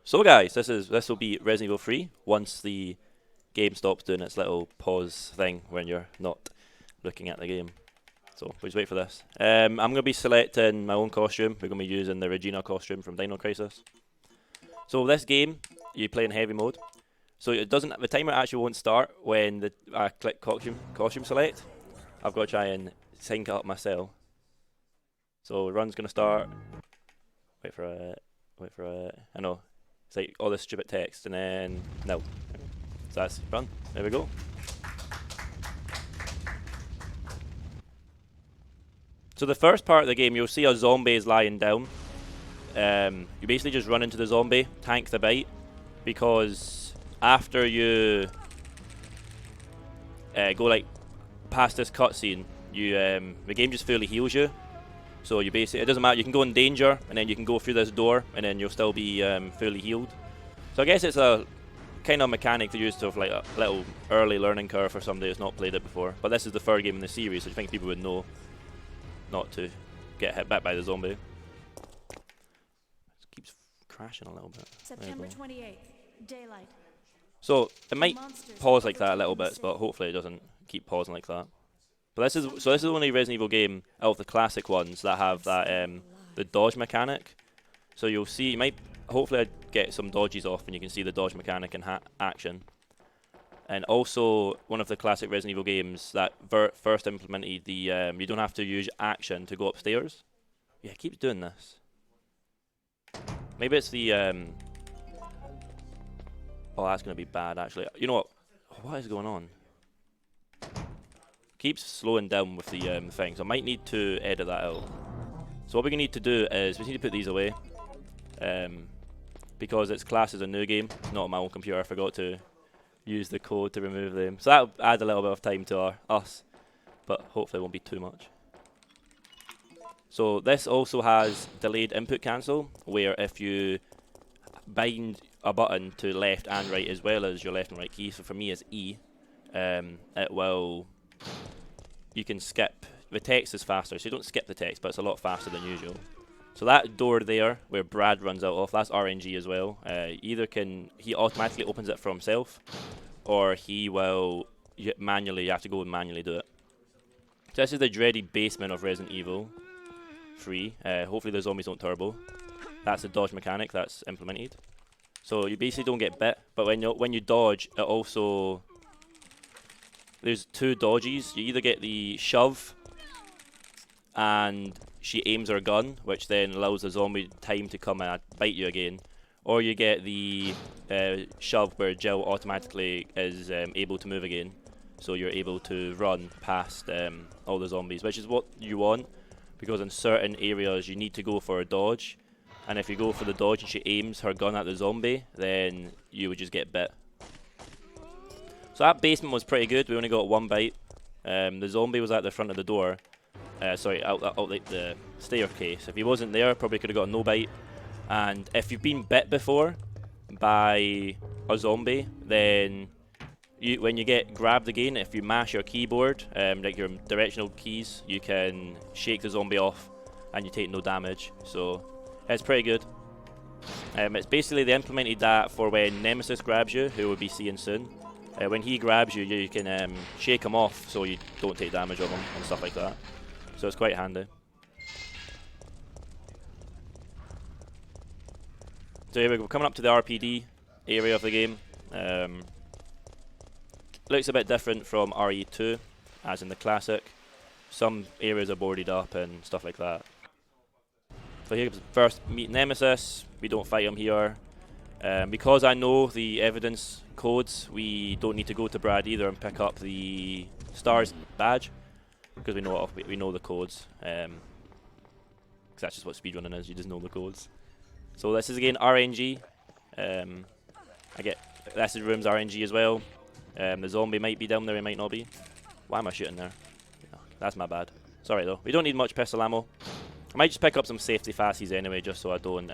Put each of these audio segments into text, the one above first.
So guys, this will be Resident Evil 3 once the game stops doing its little pause thing when you're not looking at the game. So please wait for this. I'm going to be selecting my own costume. We're going to be using the Regina costume from Dino Crisis. So this game, you play in heavy mode. So it doesn't. The timer actually won't start when I click costume select. I've got to try and sync up myself. So run's going to start. Wait for it. Wait for it. I know. It's like all this stupid text and then no. So that's run. There we go. So the first part of the game, you'll see a zombie is lying down. You basically just run into the zombie, tank the bite, because after you go like past this cutscene, you the game just fully heals you. So you basically, it doesn't matter, you can go in danger and then you can go through this door and then you'll still be fully healed. So I guess it's a kind of mechanic to use to have like a little early learning curve for somebody who's not played it before. But this is the third game in the series, so I think people would know not to get hit back by the zombie. It keeps crashing a little bit. September 28th, daylight. So it might pause like that a little bit, but hopefully it doesn't keep pausing like that. But this is the only Resident Evil game out of the classic ones that have that the dodge mechanic. So you'll see, you might hopefully get some dodges off, and you can see the dodge mechanic in action. And also one of the classic Resident Evil games that first implemented the you don't have to use action to go upstairs. Yeah, it keeps doing this. Maybe it's the oh, that's gonna be bad actually. You know what is going on? Keeps slowing down with the thing, so I might need to edit that out. So what we need to do is we need to put these away, because it's classed as a new game. It's not on my own computer. I forgot to use the code to remove them, so that'll add a little bit of time to us, but hopefully it won't be too much. So this also has delayed input cancel, where if you bind a button to left and right as well as your left and right key, so for me it's E, it will. You can skip. The text is faster, so you don't skip the text, but it's a lot faster than usual. So that door there, where Brad runs out of, that's RNG as well. Either he automatically opens it for himself, or he will manually, you have to go and manually do it. So this is the dreaded basement of Resident Evil 3. Hopefully the zombies don't turbo. That's the dodge mechanic that's implemented. So you basically don't get bit, but when you dodge, it also... There's two dodges. You either get the shove, and she aims her gun, which then allows the zombie time to come and bite you again. Or you get the shove, where Jill automatically is able to move again. So you're able to run past all the zombies, which is what you want, because in certain areas you need to go for a dodge. And if you go for the dodge and she aims her gun at the zombie, then you would just get bit. So that basement was pretty good. We only got one bite. The zombie was at the front of the door. Sorry, out like the staircase. If he wasn't there, probably could have got no bite. And if you've been bit before by a zombie, then when you get grabbed again, if you mash your keyboard, like your directional keys, you can shake the zombie off and you take no damage. So it's pretty good. It's basically they implemented that for when Nemesis grabs you, who we'll be seeing soon. When he grabs you, you can shake him off so you don't take damage of him and stuff like that. So it's quite handy. So here we go, coming up to the RPD area of the game. Looks a bit different from RE2, as in the classic. Some areas are boarded up and stuff like that. So here first meet Nemesis. We don't fight him here. Because I know the evidence codes, we don't need to go to Brad either and pick up the stars badge, because we know the codes. Because that's just what speedrunning is, you just know the codes. So this is again RNG. This room's RNG as well. The zombie might be down there, it might not be. Why am I shooting there? Oh, that's my bad. Sorry though. We don't need much pistol ammo. I might just pick up some safety fasties anyway, just so I don't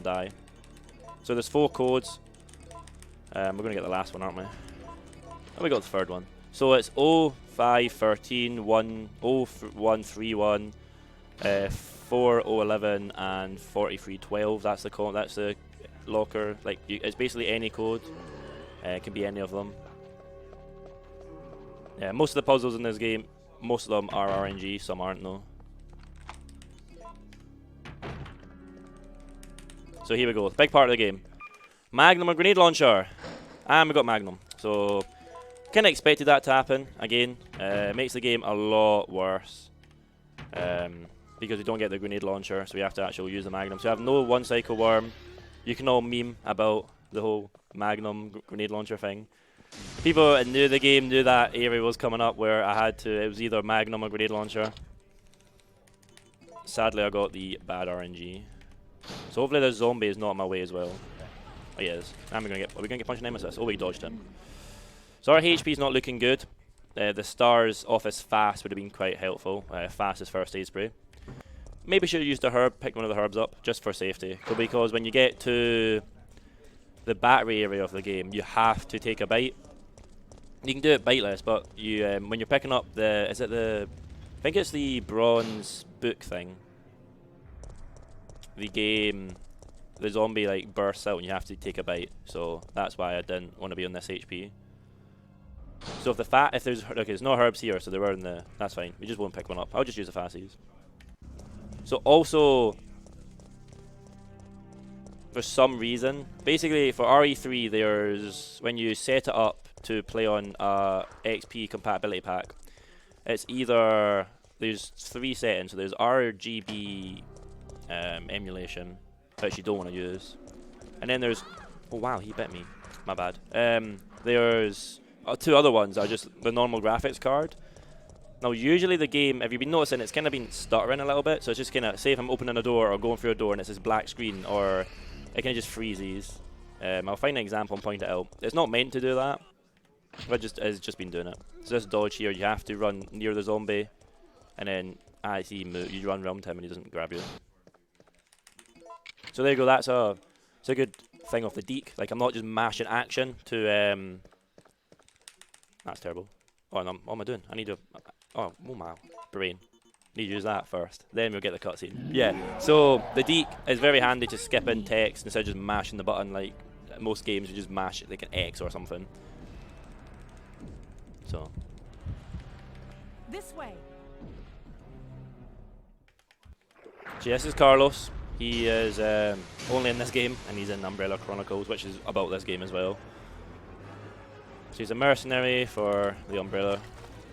die. So there's 4 codes. We're gonna get the last one, aren't we? Oh, we got the third one. So it's 0513 10131 4011 and 4312. That's the locker. Like it's basically any code. It can be any of them. Yeah, most of the puzzles in this game, most of them are RNG. Some aren't though. So here we go. Big part of the game. Magnum or grenade launcher. And we got Magnum. So kind of expected that to happen again. It makes the game a lot worse. Because we don't get the grenade launcher, so we have to actually use the Magnum. So we have no one cycle worm. You can all meme about the whole Magnum grenade launcher thing. People that knew the game knew that area was coming up where I had to, it was either Magnum or grenade launcher. Sadly, I got the bad RNG. So hopefully the zombie is not in my way as well. Oh, he is. Are we going to get punched in Nemesis? Oh, we dodged him. So our HP is not looking good. The stars off his fast would have been quite helpful. Fast is first aid spray. Maybe should have used a herb, picked one of the herbs up, just for safety. Because when you get to the battery area of the game, you have to take a bite. You can do it biteless, but you when you're picking up I think it's the bronze book thing. The zombie like bursts out and you have to take a bite. So that's why I didn't want to be on this HP. So if there's no herbs here, so they were in the, that's fine. We just won't pick one up. I'll just use the fasties. So also, for some reason, basically for RE3, there's when you set it up to play on XP compatibility pack, it's either there's 3 settings. So there's RGB emulation, which you don't want to use, and then there's oh wow, he bit me. My bad. There's 2 other ones are just the normal graphics card. Now usually the game, if you've been noticing, it's kind of been stuttering a little bit, so it's just kind of, say if I'm opening a door or going through a door and it's this black screen, or it kind of just freezes. I'll find an example and point it out. It's not meant to do that, but it's just been doing it. So this dodge here, you have to run near the zombie, and then you run around him and he doesn't grab you. So there you go, it's a good thing of the Deke. Like I'm not just mashing action to that's terrible. Oh no, what am I doing? I need to oh my brain. Need to use that first. Then we'll get the cutscene. Yeah. So the Deke is very handy to skip in text instead of just mashing the button like most games you just mash it like an X or something. So This way. So this is Carlos. He is only in this game, and he's in Umbrella Chronicles, which is about this game as well. So he's a mercenary for the Umbrella,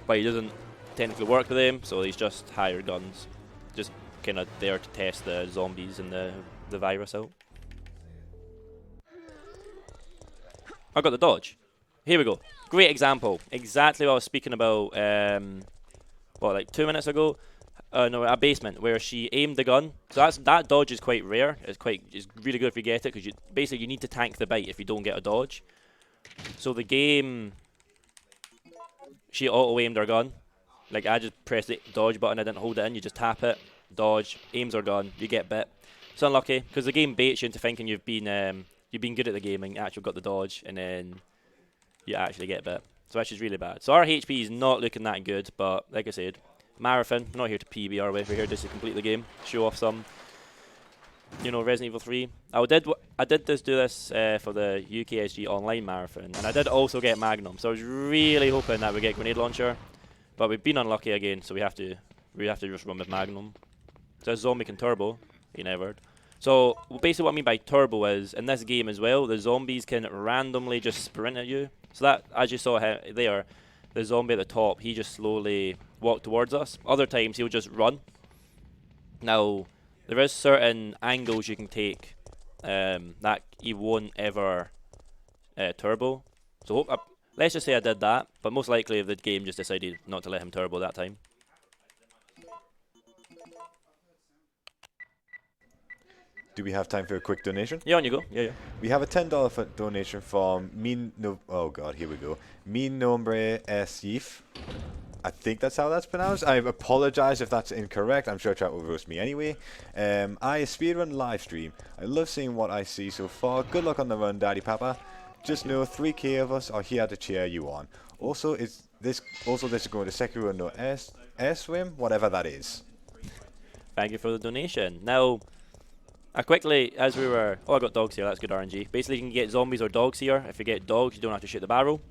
but he doesn't technically work with them, so he's just hired guns. Just kind of there to test the zombies and the virus out. I got the dodge. Here we go. Great example. Exactly what I was speaking about, like 2 minutes ago? No, a basement where she aimed the gun. So that dodge is quite rare. It's really good if you get it, because basically you need to tank the bite if you don't get a dodge. So the game, she auto aimed her gun. Like I just pressed the dodge button, I didn't hold it in. You just tap it, dodge, aims her gun, you get bit. It's unlucky because the game baits you into thinking you've been good at the game and you actually got the dodge, and then you actually get bit. So that's just really bad. So our HP is not looking that good, but like I said, marathon. We're not here to PB, are we? We're here just to complete the game, show off some, Resident Evil 3. I did do this for the UKSG online marathon, and I did also get Magnum. So I was really hoping that we get grenade launcher, but we've been unlucky again. So we have to just run with Magnum. So a zombie can turbo. He never. So basically, what I mean by turbo is in this game as well, the zombies can randomly just sprint at you. So that, as you saw there, the zombie at the top, he just slowly walked towards us. Other times he'll just run. Now there is certain angles you can take that he won't ever turbo. So let's just say I did that, but most likely the game just decided not to let him turbo that time. Do we have time for a quick donation? Yeah, on you go. Yeah. We have a $10 donation from here we go. Mi nombre es Yif. I think that's how that's pronounced. I apologize if that's incorrect. I'm sure chat will roast me anyway. I speedrun live stream. I love seeing what I see so far. Good luck on the run, Daddy Papa. Just know 3K of us are here to cheer you on. Also, this is going to Sekiro no S swim, whatever that is. Thank you for the donation. Now, I quickly, as we were... Oh, I got dogs here. That's good RNG. Basically, you can get zombies or dogs here. If you get dogs, you don't have to shoot the barrel.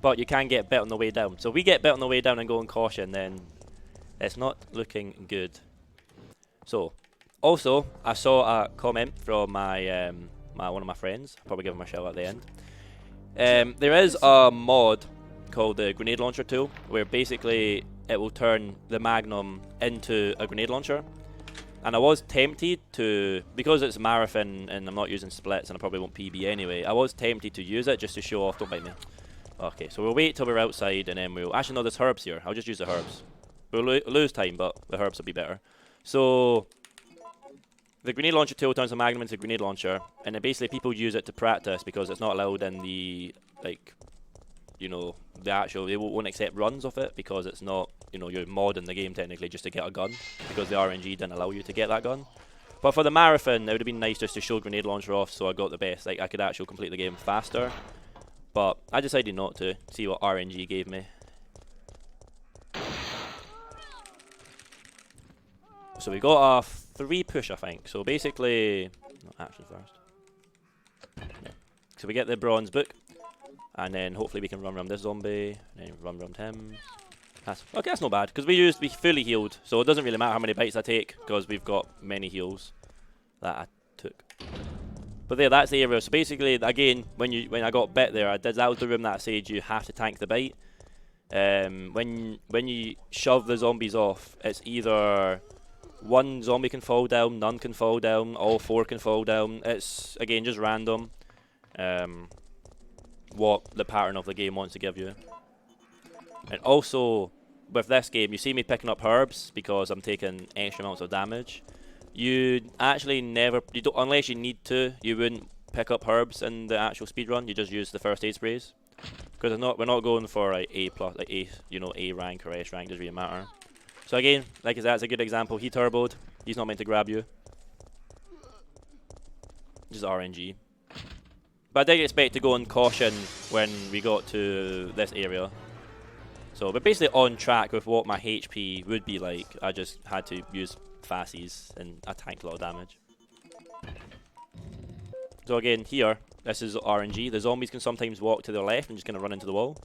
But you can get bit on the way down. So if we get bit on the way down and go on caution, then it's not looking good. So, also, I saw a comment from my, one of my friends. I'll probably give him a shout out at the end. There is a mod called the grenade launcher tool, where basically it will turn the Magnum into a grenade launcher. And I was tempted to, because it's marathon and I'm not using splits and I probably won't PB anyway, I was tempted to use it just to show off. Don't bite me. Okay, so we'll wait till we're outside and then we'll... Actually, no, there's herbs here. I'll just use the herbs. We'll lose time, but the herbs will be better. So, the grenade launcher tool turns the Magnum into a grenade launcher, and then basically people use it to practice because it's not allowed in the, like, you know, the actual... They won't accept runs of it because it's not... You know, you're modding the game technically just to get a gun because the RNG didn't allow you to get that gun. But for the marathon, it would have been nice just to show grenade launcher off so I got the best. Like, I could actually complete the game faster. But I decided not to. See what RNG gave me. So we got a 3 push, I think. So basically... No, action first. Yeah. So we get the bronze book. And then hopefully we can run around this zombie. And then run around him. Okay, that's not bad, because we fully healed, so it doesn't really matter how many bites I take, because we've got many heals that I took. But there, that's the area. So basically, again, when I got bit there, that was the room that I said you have to tank the bite. When you shove the zombies off, it's either one zombie can fall down, none can fall down, all 4 can fall down. It's, again, just random what the pattern of the game wants to give you. And also, with this game, you see me picking up herbs because I'm taking extra amounts of damage. You actually never, unless you need to, you wouldn't pick up herbs in the actual speedrun. You just use the first aid sprays. Because we're not going for like A+, like A, you know, A rank or S rank, doesn't really matter. So again, like I said, that's a good example. He turboed. He's not meant to grab you. Just RNG. But I did expect to go on caution when we got to this area. So we're basically on track with what my HP would be like. I just had to use fassies and I tanked a lot of damage. So again, here, this is RNG. The zombies can sometimes walk to their left and just kind of run into the wall.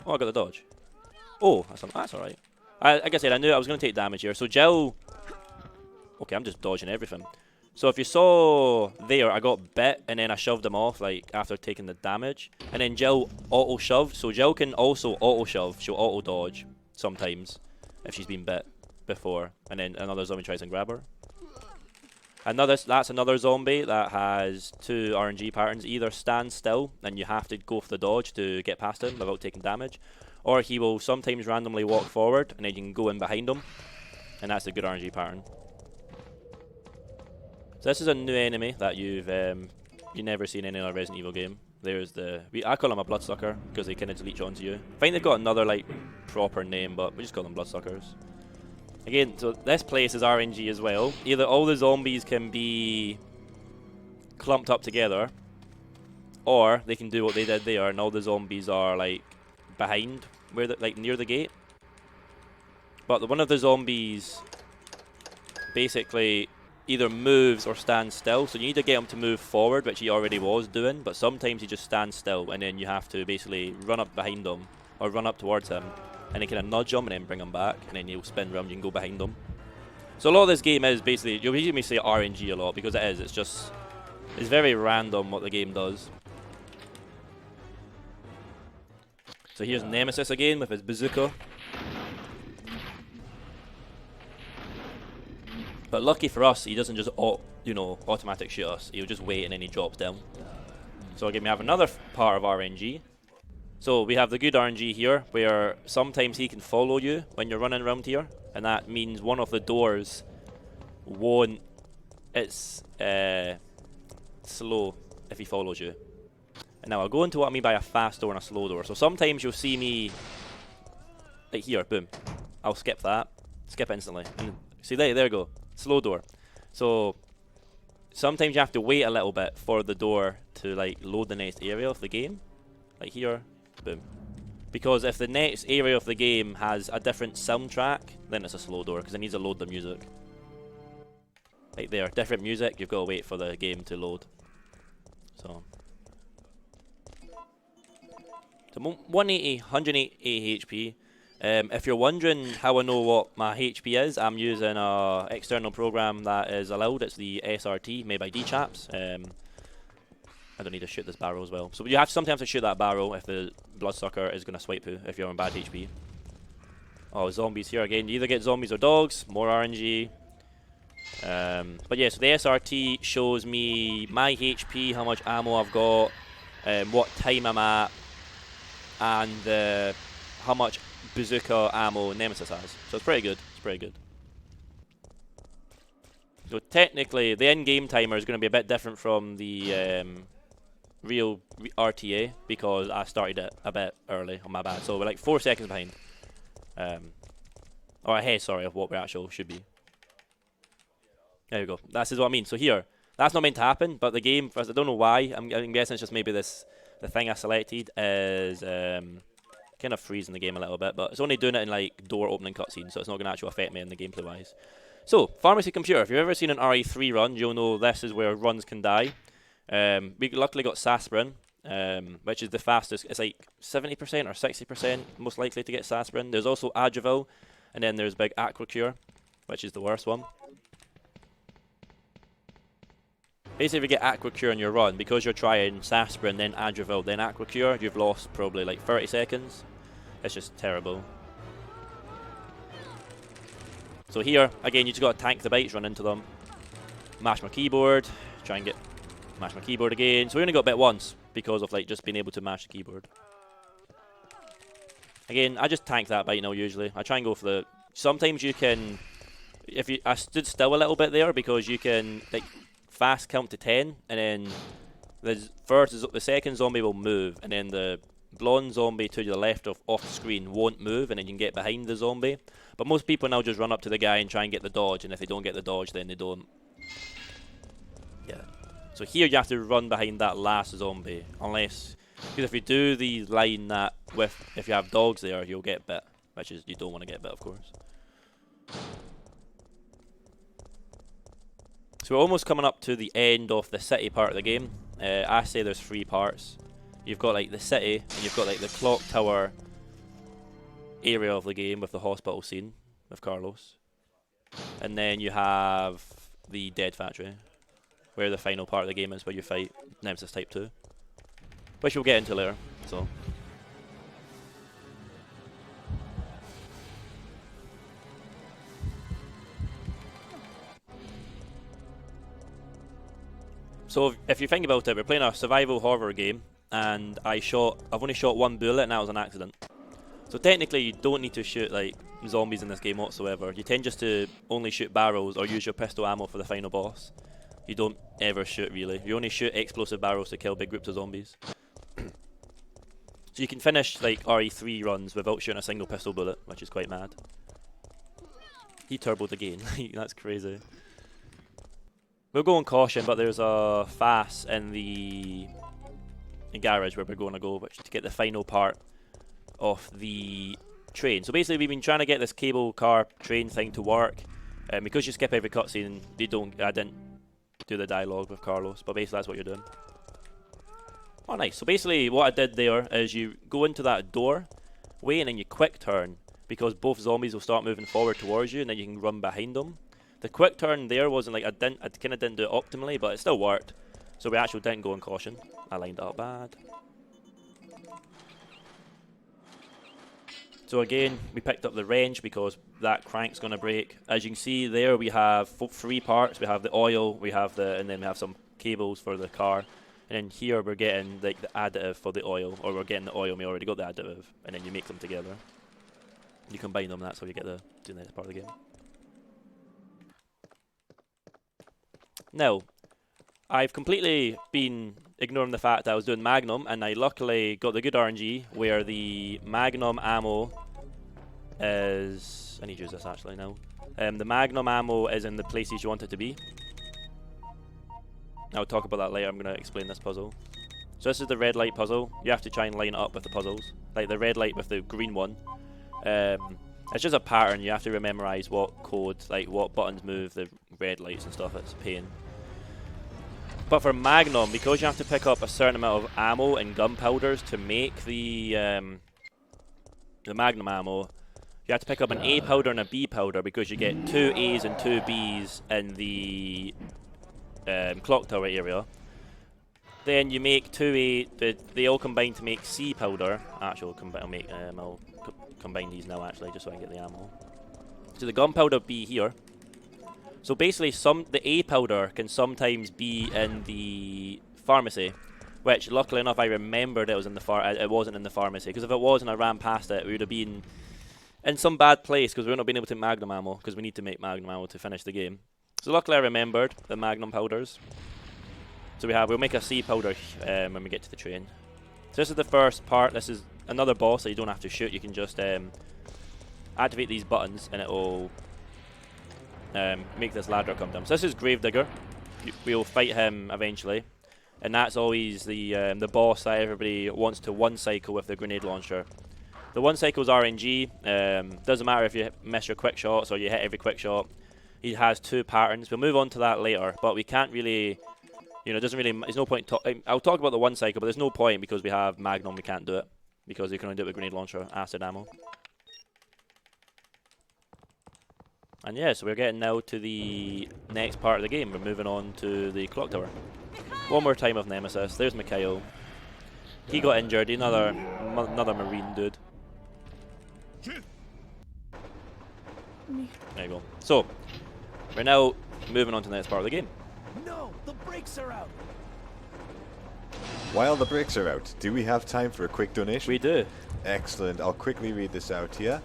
Oh, I got the dodge. Oh, that's alright. Like I said, I knew I was going to take damage here. So Jill... Okay, I'm just dodging everything. So if you saw there, I got bit and then I shoved him off like after taking the damage. And then Jill auto-shoved. So Jill can also auto-shove. She'll auto-dodge sometimes if she's been bit before. And then another zombie tries and grab her. That's another zombie that has 2 RNG patterns. Either stand still and you have to go for the dodge to get past him without taking damage. Or he will sometimes randomly walk forward and then you can go in behind him. And that's a good RNG pattern. So this is a new enemy that you've never seen in any other Resident Evil game. There's I call him a bloodsucker because they kind of leech onto you. I think they've got another like proper name, but we just call them bloodsuckers. Again, so this place is RNG as well. Either all the zombies can be clumped up together, or they can do what they did there, and all the zombies are like behind, like near the gate. But one of the zombies basically either moves or stands still, so you need to get him to move forward, which he already was doing, but sometimes he just stands still, and then you have to basically run up behind him, or run up towards him, and then kind of nudge him, and then bring him back, and then he'll spin around, you can go behind him. So a lot of this game is basically, you'll hear me say RNG a lot, because it's very random what the game does. So here's Nemesis again, with his bazooka. But lucky for us, he doesn't just automatic shoot us. He'll just wait and then he drops down. So again, we have another part of RNG. So we have the good RNG here, where sometimes he can follow you when you're running around here, and that means one of the doors won't... It's slow if he follows you. And now I'll go into what I mean by a fast door and a slow door. So sometimes you'll see me... Like here, boom. I'll skip that. Skip instantly. And see, there you go. Slow door. So sometimes you have to wait a little bit for the door to like load the next area of the game. Like here, boom. Because if the next area of the game has a different soundtrack, then it's a slow door, because it needs to load the music. Like there, different music, you've got to wait for the game to load. So 180, 180 HP. If you're wondering how I know what my HP is, I'm using an external program that is allowed. It's the SRT made by D-Chaps. I don't need to shoot this barrel as well. So you have sometimes to shoot that barrel if the bloodsucker is going to swipe you if you're on bad HP. Oh, zombies here again. You either get zombies or dogs. More RNG. But yeah, so the SRT shows me my HP, how much ammo I've got, what time I'm at, and how much bazooka ammo Nemesis has. So it's pretty good. It's pretty good. So technically, the in-game timer is going to be a bit different from the real RTA because I started it a bit early on my bad. So we're like 4 seconds behind. Or ahead, sorry, of what we actually should be. There we go. That's what I mean. So here, that's not meant to happen, but the game, I don't know why. I'm guessing it's just maybe the thing I selected is kind of freezing the game a little bit, but it's only doing it in like door opening cutscenes, so it's not going to actually affect me in the gameplay wise. So, Pharmacy Computer. If you've ever seen an RE3 run, you'll know this is where runs can die. We luckily got Sasprin, which is the fastest. It's like 70% or 60% most likely to get Sasprin. There's also Adjuvil, and then there's Big Aquacure, which is the worst one. Basically, if you get Aquacure in your run, because you're trying Sasprin, then Adjuvil, then Aquacure, you've lost probably like 30 seconds. It's just terrible. So here, again, you just got to tank the bites, run into them. Mash my keyboard, try and get... Mash my keyboard again. So we only got bit once, because of like just being able to mash the keyboard. Again, I just tank that bite now usually. I try and go for the... Sometimes you can... I stood still a little bit there, because you can like fast count to 10, and then the second zombie will move, and then the blonde zombie to the left off the screen won't move, and then you can get behind the zombie. But most people now just run up to the guy and try and get the dodge, and if they don't get the dodge, then they don't. Yeah. So here you have to run behind that last zombie, unless... Because if you do the line that if you have dogs there, you'll get bit, which is, you don't want to get bit, of course. So we're almost coming up to the end of the city part of the game. I say there's 3 parts. You've got like the city, and you've got like the clock tower area of the game with the hospital scene with Carlos. And then you have the Dead Factory, where the final part of the game is, where you fight Nemesis Type 2. Which we'll get into later, so... So if you think about it, we're playing a survival horror game, and I've only shot 1 bullet, and that was an accident. So technically you don't need to shoot like zombies in this game whatsoever. You tend just to only shoot barrels or use your pistol ammo for the final boss. You don't ever shoot really. You only shoot explosive barrels to kill big groups of zombies. So you can finish like RE3 runs without shooting a single pistol bullet, which is quite mad. He turboed again. That's crazy. We'll go on caution, but there's a fast in the garage where we're going to go, which to get the final part of the train. So basically, we've been trying to get this cable car train thing to work, and because you skip every cutscene, I didn't do the dialogue with Carlos, but basically that's what you're doing. Oh, nice. So basically, what I did there is you go into that door, wait, and then you quick turn, because both zombies will start moving forward towards you, and then you can run behind them. The quick turn there wasn't like I kind of didn't do it optimally, but it still worked. So we actually didn't go on caution. I lined it up bad. So again, we picked up the wrench because that crank's going to break. As you can see there, we have 3 parts. We have the oil, and then we have some cables for the car. And then here we're getting like the additive for the oil, or we're getting the oil and we already got the additive, and then you make them together. You combine them, and that's how you get the next part of the game. Now, I've completely been ignoring the fact that I was doing Magnum, and I luckily got the good RNG where the Magnum ammo is... I need to use this actually now. The Magnum ammo is in the places you want it to be. I'll talk about that later. I'm going to explain this puzzle. So this is the red light puzzle. You have to try and line it up with the puzzles. Like the red light with the green one. It's just a pattern. You have to memorize what code, like what buttons move the red lights and stuff. It's a pain. But for Magnum, because you have to pick up a certain amount of ammo and gunpowders to make the Magnum ammo, you have to pick up an A powder and a B powder because you get 2 A's and 2 B's in the clock tower area. Then you make 2A, they all combine to make C powder. Actually, I'll combine these now actually, just so I can get the ammo. So the gunpowder B here. So basically, the A powder can sometimes be in the pharmacy, which luckily enough I remembered it was in the it wasn't in the pharmacy, because if it was and I ran past it, we would have been in some bad place because we would not been able to Magnum ammo, because we need to make Magnum ammo to finish the game. So luckily I remembered the Magnum powders. So we'll make a C powder when we get to the train. So this is the first part. This is another boss that you don't have to shoot. You can just activate these buttons and it will make this ladder come down. So this is Gravedigger. We'll fight him eventually, and that's always the boss that everybody wants to one cycle with the grenade launcher. The one cycle is RNG. Doesn't matter if you miss your quick shots or you hit every quick shot. He has 2 patterns. We'll move on to that later, but we can't really, there's no point. I'll talk about the one cycle, but there's no point because we have Magnum. We can't do it because you can only do it with grenade launcher, acid ammo. And yeah, so we're getting now to the next part of the game. We're moving on to the clock tower. One more time of Nemesis. There's Mikhail. He got injured. Another marine dude. There you go. So, we're now moving on to the next part of the game. No, the brakes are out. While the brakes are out, do we have time for a quick donation? We do. Excellent. I'll quickly read this out here.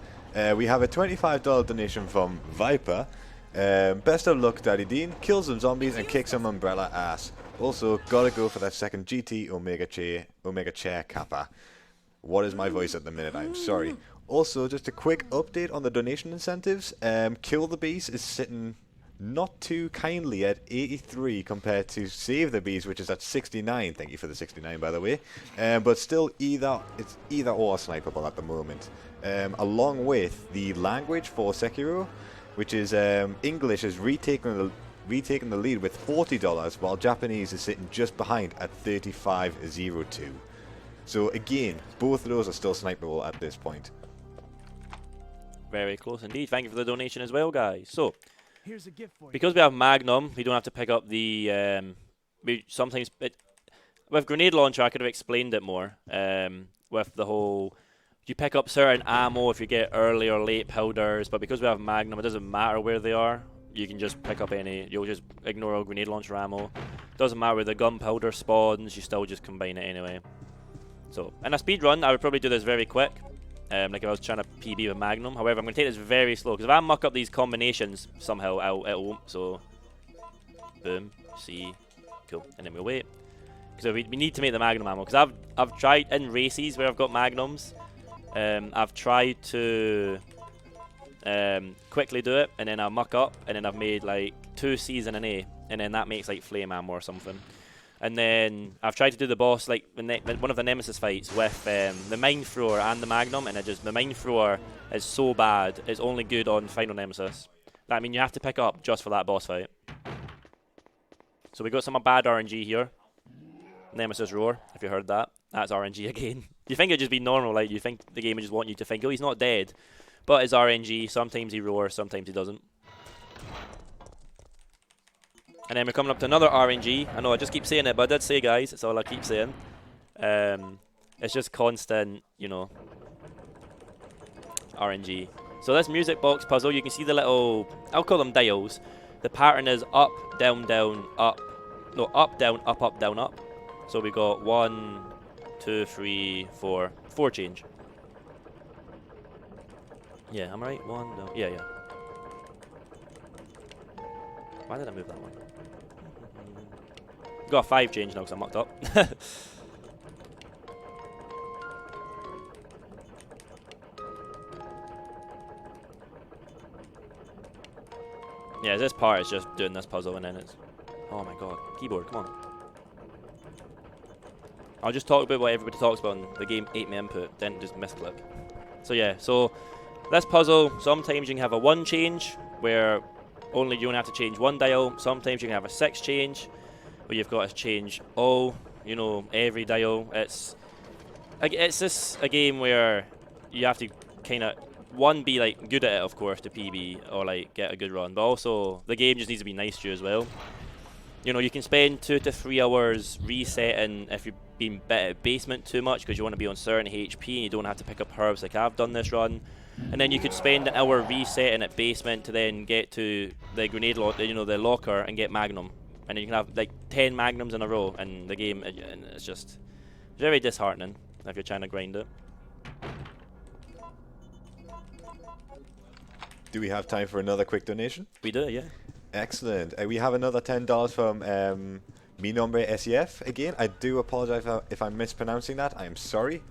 We have a $25 donation from Viper. Best of luck, Daddy Dean. Kill some zombies and kick some umbrella ass. Also, gotta go for that second GT Omega Chair Kappa. What is my voice at the minute? I'm sorry. Also, just a quick update on the donation incentives. Kill the Bees is sitting not too kindly at 83 compared to Save the Bees, which is at 69. Thank you for the 69, by the way. But still, it's either or snipeable at the moment. Along with the language for Sekiro, which is English is retaking the lead with $40, while Japanese is sitting just behind at 35.02. So again, both of those are still snipeable at this point. Very close indeed. Thank you for the donation as well, guys. So, Here's a gift for you. because we have Magnum, we don't have to pick up the. With grenade launcher, I could have explained it more. With the whole, you pick up certain ammo if you get early or late powders, but because we have Magnum, it doesn't matter where they are. You can just pick up any. You'll just ignore all grenade launcher ammo. Doesn't matter where the gunpowder spawns. You still just combine it anyway. So, in a speed run, I would probably do this very quick. Like if I was trying to PB with Magnum. However, I'm going to take this very slow, because if I muck up these combinations somehow, it won't. So, boom, C, cool, and then we'll wait. Because we need to make the Magnum ammo. Because I've tried in races where I've got Magnums. I've tried to quickly do it, and then I'll muck up, and then I've made like 2 C's and an A, and then that makes like flame ammo or something. And then I've tried to do the boss, like one of the Nemesis fights with the Mine Thrower and the Magnum, and the Mine Thrower is so bad, it's only good on Final Nemesis. I mean, you have to pick up just for that boss fight. So we got some bad RNG here. Nemesis Roar, if you heard that. That's RNG again. You think it'd just be normal, like you think the game would just want you to think, oh, he's not dead. But it's RNG, sometimes he roars, sometimes he doesn't. And then we're coming up to another RNG. I know I just keep saying it, but I did say, guys, that's all I keep saying. It's just constant, RNG. So this music box puzzle, you can see the little, I'll call them dials. The pattern is up, down, down, up. No, up, down, up, up, down, up. So we got 1, 2, 3, 4. 4 change. Yeah, am I right? 1, no. Yeah. Why did I move that one? Got a 5 change now because I'm mucked up. Yeah, this part is just doing this puzzle and then it's... Oh my god. Keyboard, come on. I'll just talk about what everybody talks about in the game 8 me input, then just misclick. So yeah, so this puzzle, sometimes you can have a 1 change, where only you only have to change 1 dial. Sometimes you can have a 6 change, where you've got to change all, you know, every dial. It's just a game where you have to kind of, one, be like good at it, of course, to PB, or like get a good run, but also the game just needs to be nice to you as well. You know, you can spend 2 to 3 hours resetting if you've been bit at basement too much because you want to be on certain HP and you don't have to pick up herbs like I've done this run. And then you could spend an hour resetting at basement to then get to the grenade the locker and get Magnum. And then you can have like 10 Magnums in a row in the game, and it's just very disheartening if you're trying to grind it. Do we have time for another quick donation? We do, yeah. Excellent. We have another $10 from Mi Nombre SEF again. I do apologize if I'm mispronouncing that. I am sorry.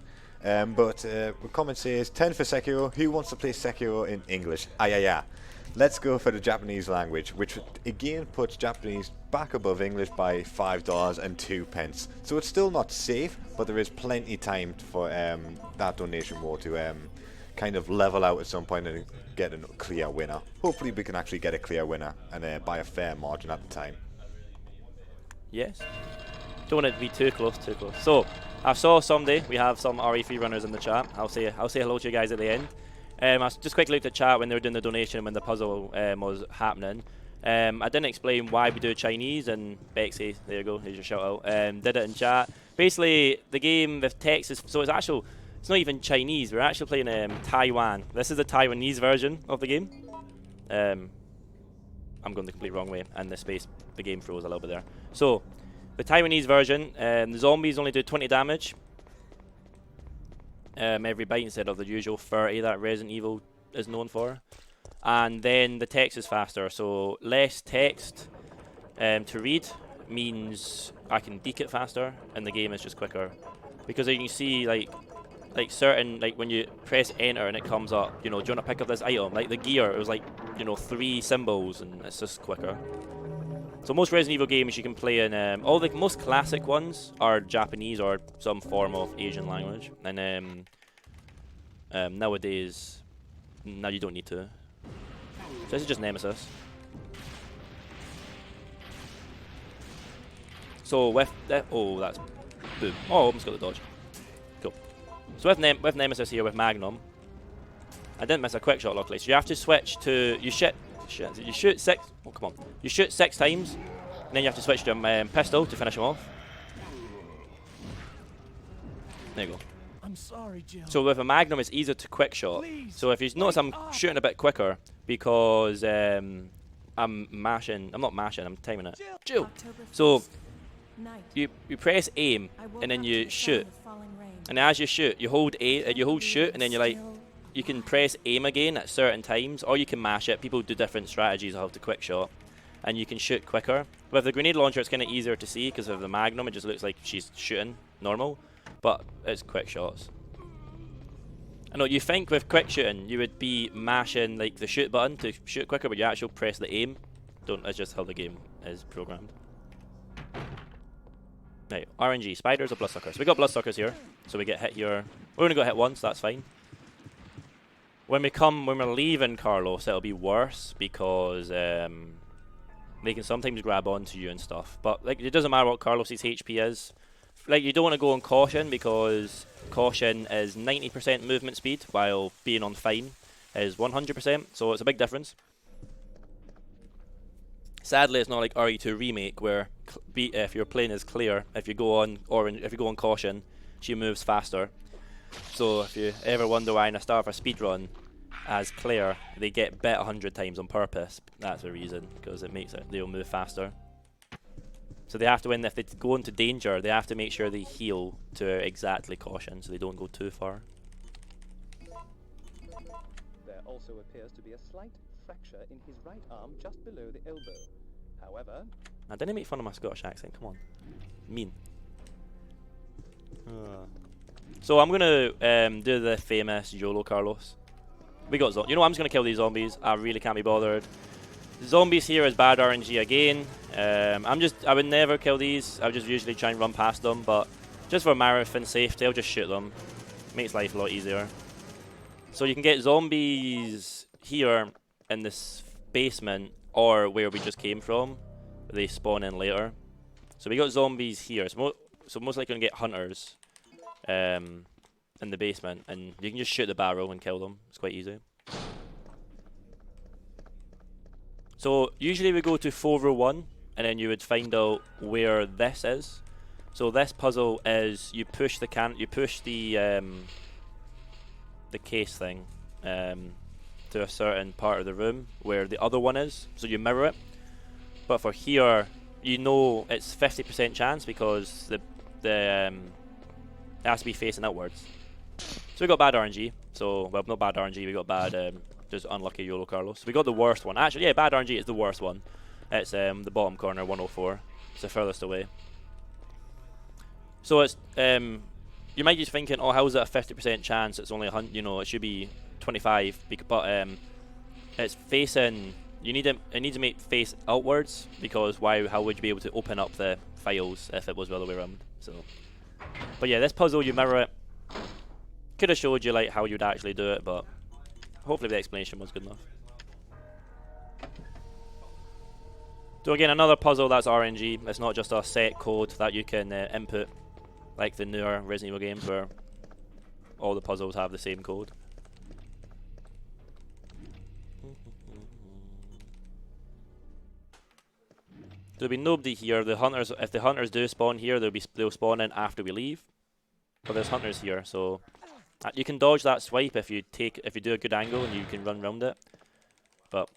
But the comment says 10 for Sekiro. Who wants to play Sekiro in English? Yeah. Let's go for the Japanese language, which again puts Japanese back above English by $5.02. So it's still not safe, but there is plenty time for that donation war to kind of level out at some point and get a clear winner. Hopefully we can actually get a clear winner and by a fair margin at the time. Yes. Don't want it to be too close. So, I saw somebody, we have some RE3 runners in the chat. I'll say hello to you guys at the end. I just quickly looked at chat when they were doing the donation when the puzzle was happening. I didn't explain why we do Chinese, and Bexy, there you go, here's your shout out, did it in chat. Basically, the game, the text is, so it's not even Chinese, we're actually playing Taiwan. This is the Taiwanese version of the game. I'm going the complete wrong way, and the game froze a little bit there. So, the Taiwanese version, the zombies only do 20 damage every bite instead of the usual 30 that Resident Evil is known for. And then the text is faster, so less text to read means I can deke it faster, and the game is just quicker. Because you can see like certain, like when you press enter and it comes up, you know, do you want to pick up this item? Like the gear, it was like, you know, 3 symbols, and it's just quicker. So most Resident Evil games you can play in, all the most classic ones are Japanese or some form of Asian language. And nowadays, now you don't need to. So this is just Nemesis. So with that, oh, that's boom. Oh, almost got the dodge. Cool. So with Nemesis here with Magnum, I didn't miss a quick shot luckily. So you have to switch to you shoot 6. Oh come on! You shoot 6 times, and then you have to switch to a pistol to finish him off. There you go. I'm sorry, Jill. So with a Magnum, it's easier to quick shot. Please, so if you notice, I'm shooting a bit quicker because I'm mashing. I'm not mashing. I'm timing it. Jill. So you press aim and then you shoot, and as you shoot, you hold shoot, and then you can press aim again at certain times, or you can mash it. People do different strategies of how to quick shot, and you can shoot quicker. With the grenade launcher, it's kind of easier to see because of the Magnum. It just looks like she's shooting normal, but it's quick shots. I know you think with quick shooting you would be mashing like the shoot button to shoot quicker, but you actually press the aim. That's just how the game is programmed. Now, RNG, spiders or bloodsuckers? We got bloodsuckers here, so we get hit here. We're gonna go hit once, that's fine. When we're leaving Carlos, it'll be worse because they can sometimes grab onto you and stuff. But like, it doesn't matter what Carlos's HP is. Like, you don't want to go on caution because caution is 90% movement speed, while being on fine is 100%. So it's a big difference. Sadly, it's not like RE2 Remake where if your plane is clear, if you go on caution, she moves faster. So if you ever wonder why in the start of a speedrun as Claire, they get bit 100 times on purpose, that's the reason, because it makes it, they'll move faster. So they have to, if they go into danger, they have to make sure they heal to exactly caution, so they don't go too far. There also appears to be a slight fracture in his right arm just below the elbow. However... Now, didn't make fun of my Scottish accent, come on. Mean. So I'm going to do the famous YOLO Carlos. We got zombies. You know what, I'm just going to kill these zombies. I really can't be bothered. Zombies here is bad RNG again. I would never kill these. I would just usually try and run past them, but Just for marathon safety, I'll just shoot them. Makes life a lot easier. So you can get zombies here in this basement or where we just came from. They spawn in later. So we got zombies here. So most likely going to get hunters in the basement. And you can just shoot the barrel and kill them. It's quite easy. So usually we go to 401 and then you would find out where this is. So this puzzle is you push the case thing to a certain part of the room where the other one is. So you mirror it. But for here, you know it's 50% chance because it has to be facing outwards. So we got bad RNG. So well, not bad RNG. We got bad. Just unlucky YOLO Carlos. We got the worst one. Actually, yeah, bad RNG is the worst one. It's the bottom corner, 104. It's the furthest away. So it's you might be thinking, oh, how is it a 50% chance? It's only 100. You know, it should be 25. But it's facing. It needs to make face outwards because how would you be able to open up the files if it was the other way around? So, but yeah, this puzzle you mirror it. Could have showed you like how you'd actually do it, but hopefully the explanation was good enough. So again, another puzzle that's RNG. It's not just a set code that you can input like the newer Resident Evil games where all the puzzles have the same code. There'll be nobody here. The hunters, if the hunters do spawn here, they'll spawn in after we leave. But there's hunters here, so you can dodge that swipe if you do a good angle and you can run around it. But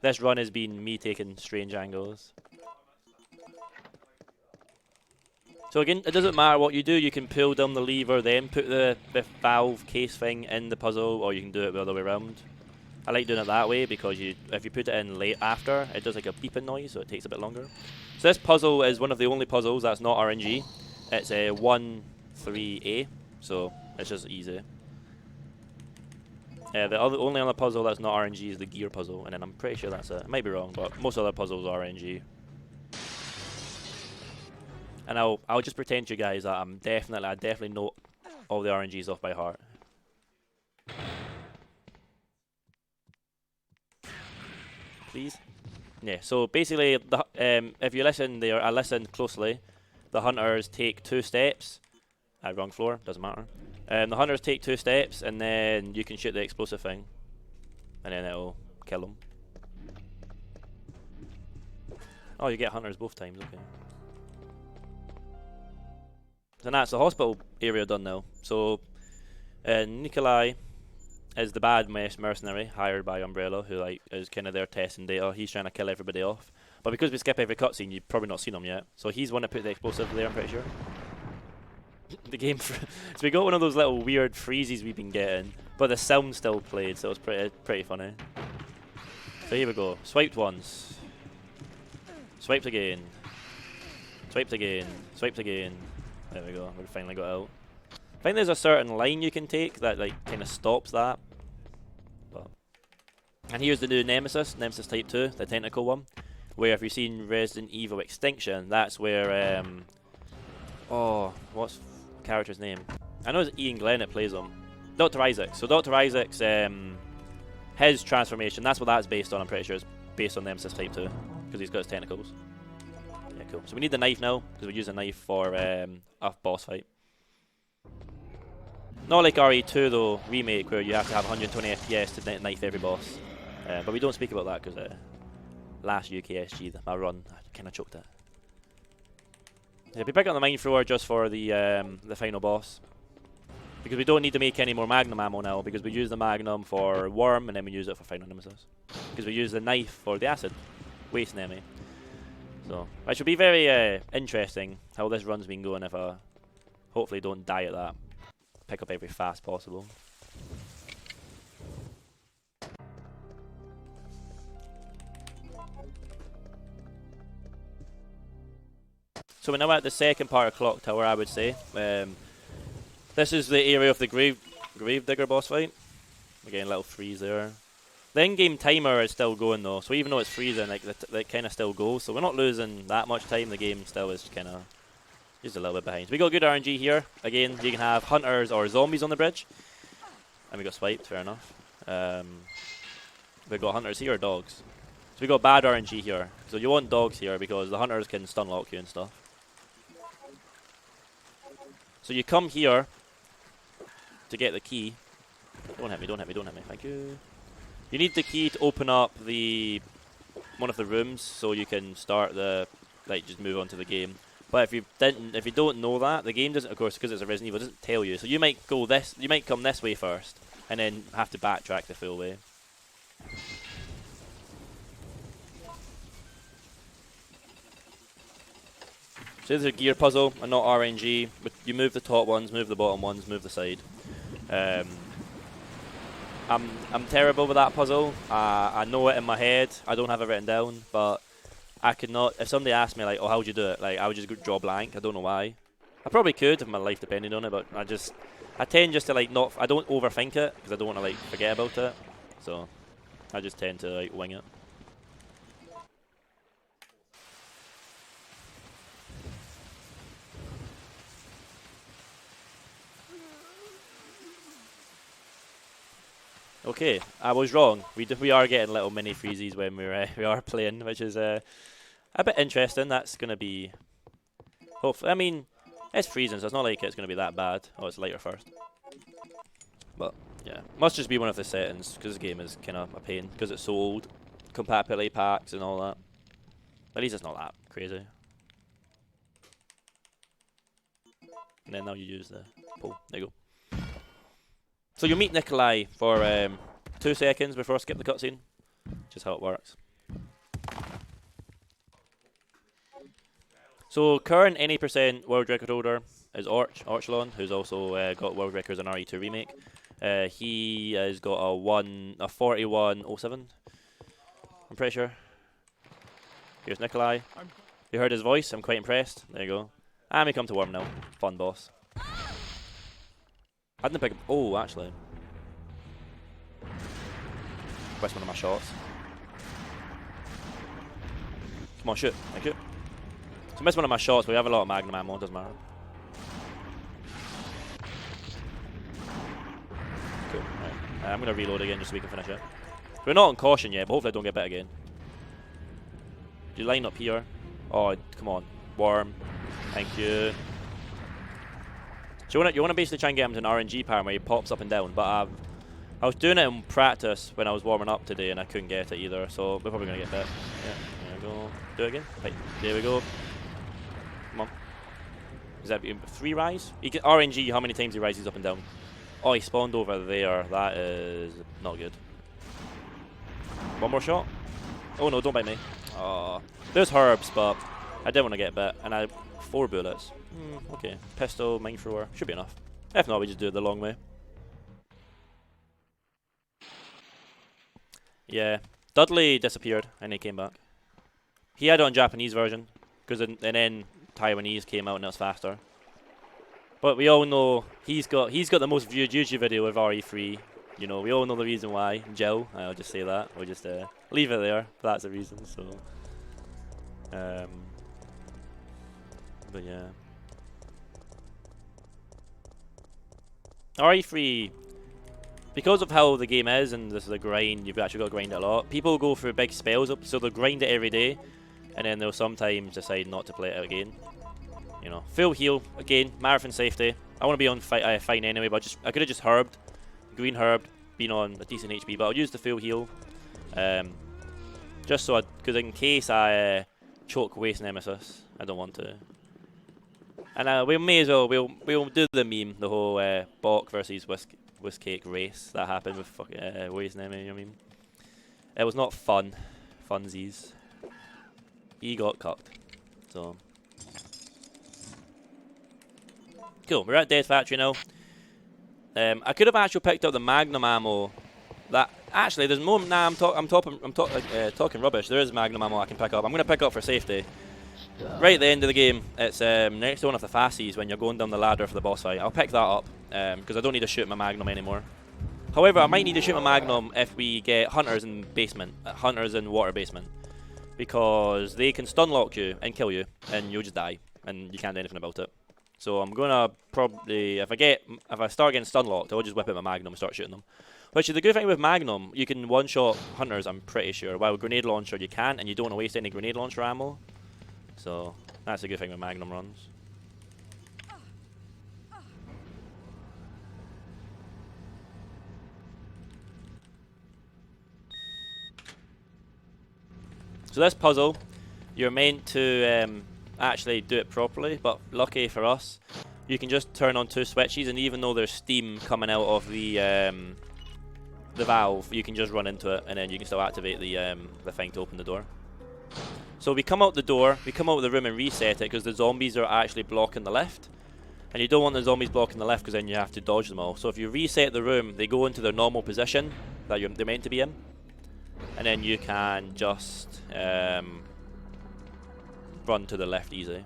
this run has been me taking strange angles. So again, it doesn't matter what you do. You can pull down the lever, then put the valve case thing in the puzzle, or you can do it the other way around. I like doing it that way because if you put it in late after, it does like a beeping noise, so it takes a bit longer. So this puzzle is one of the only puzzles that's not RNG. It's a 1-3A, so it's just easy. The only other puzzle that's not RNG is the gear puzzle, and then I'm pretty sure that's it. I might be wrong, but most other puzzles are RNG. And I'll just pretend to you guys that I definitely know all the RNGs off by heart. Please. Yeah. So basically, if you listen there, I listened closely. The hunters take 2 steps. Wrong floor. Doesn't matter. The hunters take 2 steps, and then you can shoot the explosive thing, and then it'll kill them. Oh, you get hunters both times. Okay. And that's the hospital area done now. So Nikolai is the bad mercenary hired by Umbrella, who is kind of there testing data. He's trying to kill everybody off. But because we skip every cutscene, you've probably not seen him yet. So he's one to put the explosive there, I'm pretty sure. The game, so we got one of those little weird freezes we've been getting, but the sound still played, so it was pretty funny. So here we go. Swiped once. Swiped again. Swiped again. Swiped again. There we go. We finally got out. I think there's a certain line you can take that kind of stops that. And here's the new Nemesis Type 2, the tentacle one. Where if you've seen Resident Evil Extinction, that's where what's the character's name? I know it's Ian Glenn that plays him. Dr. Isaac. So Dr. Isaac's his transformation, that's what that's based on. I'm pretty sure it's based on Nemesis Type 2 because he's got his tentacles. Yeah, cool. So we need the knife now because we use a knife for a boss fight. Not like RE2 though, remake, where you have to have 120 FPS to knife every boss. But we don't speak about that because last UKSG, my run, I kind of choked it. Yeah, we pick up the mine thrower just for the final boss. Because we don't need to make any more Magnum ammo now, because we use the Magnum for Worm and then we use it for Final Nemesis. Because we use the knife for the acid, waste enemy. So, it should be very interesting how this run's been going if I hopefully don't die at that. Pick up every fast possible. So we're now at the second part of Clock Tower, I would say. This is the area of the Grave Digger boss fight. Again, a little freeze there. The in-game timer is still going though, so even though it's freezing, that kind of still goes. So we're not losing that much time. The game still is kind of, Just a little bit behind. So we got good RNG here. Again, you can have hunters or zombies on the bridge. And we got swiped, fair enough. We got hunters here or dogs. So we got bad RNG here. So you want dogs here because the hunters can stun lock you and stuff. So you come here to get the key. Don't hit me, don't hit me, don't hit me. Thank you. You need the key to open up one of the rooms so you can start just move on to the game. But if you don't know that, the game doesn't, of course, because it's a Resident Evil, doesn't tell you. So you might come this way first, and then have to backtrack the full way. So this is a gear puzzle and not RNG. But you move the top ones, move the bottom ones, move the side. I'm terrible with that puzzle. I know it in my head. I don't have it written down, but I could not. If somebody asked me like, "Oh, how'd you do it?" Like, I would just draw blank. I don't know why. I probably could if my life depended on it, but I tend just to like not. I don't overthink it because I don't want to like forget about it. So I just tend to like wing it. Okay, I was wrong. We are getting little mini freezies when we are playing, which is a bit interesting. That's gonna be hopefully. I mean, it's freezing, so it's not like it's gonna be that bad. Oh, it's lighter first. But yeah, must just be one of the settings because the game is kind of a pain because it's so old. Compatibility packs and all that. At least it's not that crazy. And then now you use the pull. There you go. So you meet Nikolai for 2 seconds before I skip the cutscene. Just how it works. So current any % world record holder is Orchelon, who's also got world records in RE2 Remake. He has got a 41.07. I'm pretty sure. Here's Nikolai. You heard his voice. I'm quite impressed. There you go. And we come to Worm now. Fun boss. I didn't pick up. Oh, actually. Missed one of my shots. Come on, shoot. Thank you. So missed one of my shots, but we have a lot of magnum ammo. Doesn't matter. Cool. Right. I'm going to reload again just so we can finish it. We're not on caution yet, but hopefully I don't get bit again. Do you line up here? Oh, come on. Worm. Thank you. So you want to basically try and get him to an RNG pattern where he pops up and down, but I was doing it in practice when I was warming up today and I couldn't get it either, so we're probably going to get bit. Yeah, there we go. Do it again. Right, there we go. Come on. Is that 3 rise? He can RNG how many times he rises up and down. Oh, he spawned over there. That is not good. One more shot. Oh no, don't bite me. Oh, there's herbs, but I didn't want to get bit, and I had 4 bullets. Okay, pistol, mine thrower, should be enough. If not, we just do it the long way. Yeah, Dudley disappeared and he came back. He had it on Japanese version, and then Taiwanese came out and it was faster. But we all know he's got the most viewed YouTube video of RE3. You know, we all know the reason why. Jill, I'll just say that. We'll just leave it there. That's the reason. So, but yeah. RE3, because of how the game is and this is a grind, you've actually got to grind it a lot. People go through big spells, so they'll grind it every day, and then they'll sometimes decide not to play it again. You know, full heal again, marathon safety. I want to be on fine anyway, but I could have just herbed, green herbed, been on a decent HP, but I'll use the full heal, just so because in case I choke waste Nemesis, I don't want to. And we may as well, we'll do the meme, the whole Bok versus Whisk Cake race that happened with fucking Waste Nemi, you know what I mean? It was not fun. Funsies. He got cucked. So. Cool, we're at Death Factory now. I could have actually picked up the Magnum ammo. That actually, there's more. Nah, I'm talking rubbish. There is Magnum ammo I can pick up. I'm gonna pick up for safety. Right at the end of the game, it's next to one of the fascies when you're going down the ladder for the boss fight. I'll pick that up because I don't need to shoot my Magnum anymore. However, I might need to shoot my Magnum if we get hunters in basement, hunters in water basement, because they can stun lock you and kill you, and you'll just die, and you can't do anything about it. So I'm gonna probably, if I start getting stun locked, I'll just whip out my Magnum and start shooting them. Which is the good thing with Magnum, you can one-shot hunters, I'm pretty sure. While grenade launcher you can't, and you don't want to waste any grenade launcher ammo. So that's a good thing with Magnum runs. So this puzzle, you're meant to actually do it properly, but lucky for us, you can just turn on 2 switches, and even though there's steam coming out of the valve, you can just run into it, and then you can still activate the thing to open the door. So we come out the door, we come out of the room and reset it, because the zombies are actually blocking the left. And you don't want the zombies blocking the left, because then you have to dodge them all. So if you reset the room, they go into their normal position that they're meant to be in. And then you can just run to the left easy.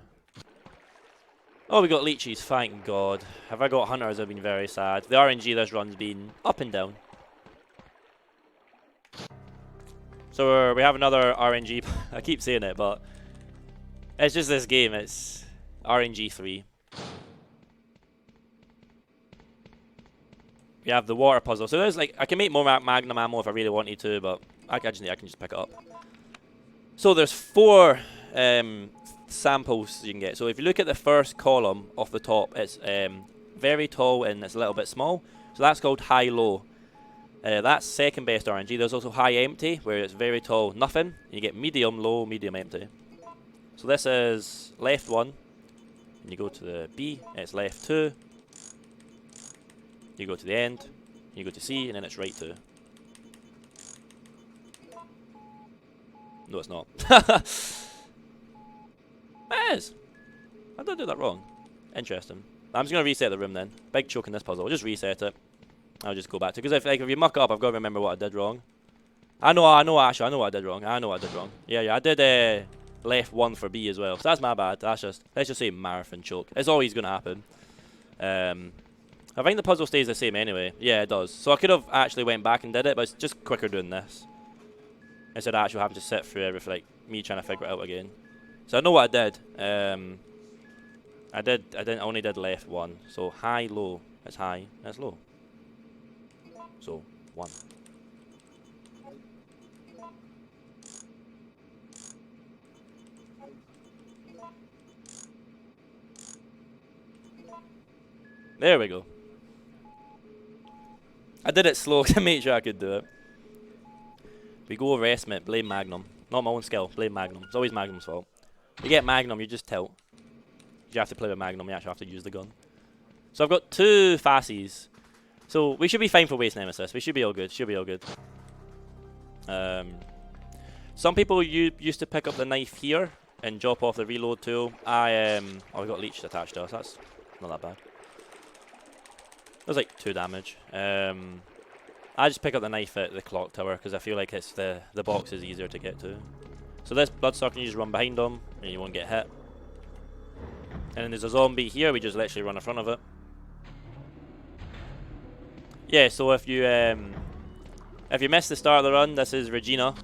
Oh, we got leeches, thank God. Have I got hunters? I've been very sad. The RNG this run's been up and down. So we have another RNG. I keep saying it, but it's just this game. It's RNG 3. We have the water puzzle. So there's like, I can make more Magnum ammo if I really wanted to, but I can just pick it up. So there's 4 samples you can get. So if you look at the first column off the top, it's very tall and it's a little bit small. So that's called high-low. That's second best RNG. There's also high empty, where it's very tall, nothing. You get medium, low, medium, empty. So this is left 1. And you go to the B, it's left 2. You go to the end, you go to C, and then it's right 2. No, it's not. It is. I don't do that wrong. Interesting. I'm just going to reset the room then. Big choke in this puzzle. I'll just reset it. I'll just go back to, because if you muck up, I've got to remember what I did wrong. I know what I did wrong. Yeah, I did left 1 for B as well. So that's my bad. Let's just say marathon choke. It's always going to happen. I think the puzzle stays the same anyway. Yeah, it does. So I could have actually went back and did it, but it's just quicker doing this instead of actually having to sit through everything, like me trying to figure it out again. So I know what I did. I only did left 1. So high, low. It's high. That's low. So 1. There we go. I did it slow to make sure I could do it. We go overestimate, blame Magnum. Not my own skill, blame Magnum. It's always Magnum's fault. You get Magnum, you just tilt. You have to play with Magnum, you actually have to use the gun. So I've got 2 Fassies. So we should be fine for waste Nemesis. We should be all good. Some people used to pick up the knife here and drop off the reload tool. Oh, we got leeches attached to us. That's not that bad. There's like 2 damage. I just pick up the knife at the clock tower because I feel like it's the box is easier to get to. So this bloodsucker, you just run behind them and you won't get hit. And then there's a zombie here. We just literally run in front of it. Yeah, so if you missed the start of the run, this is Regina.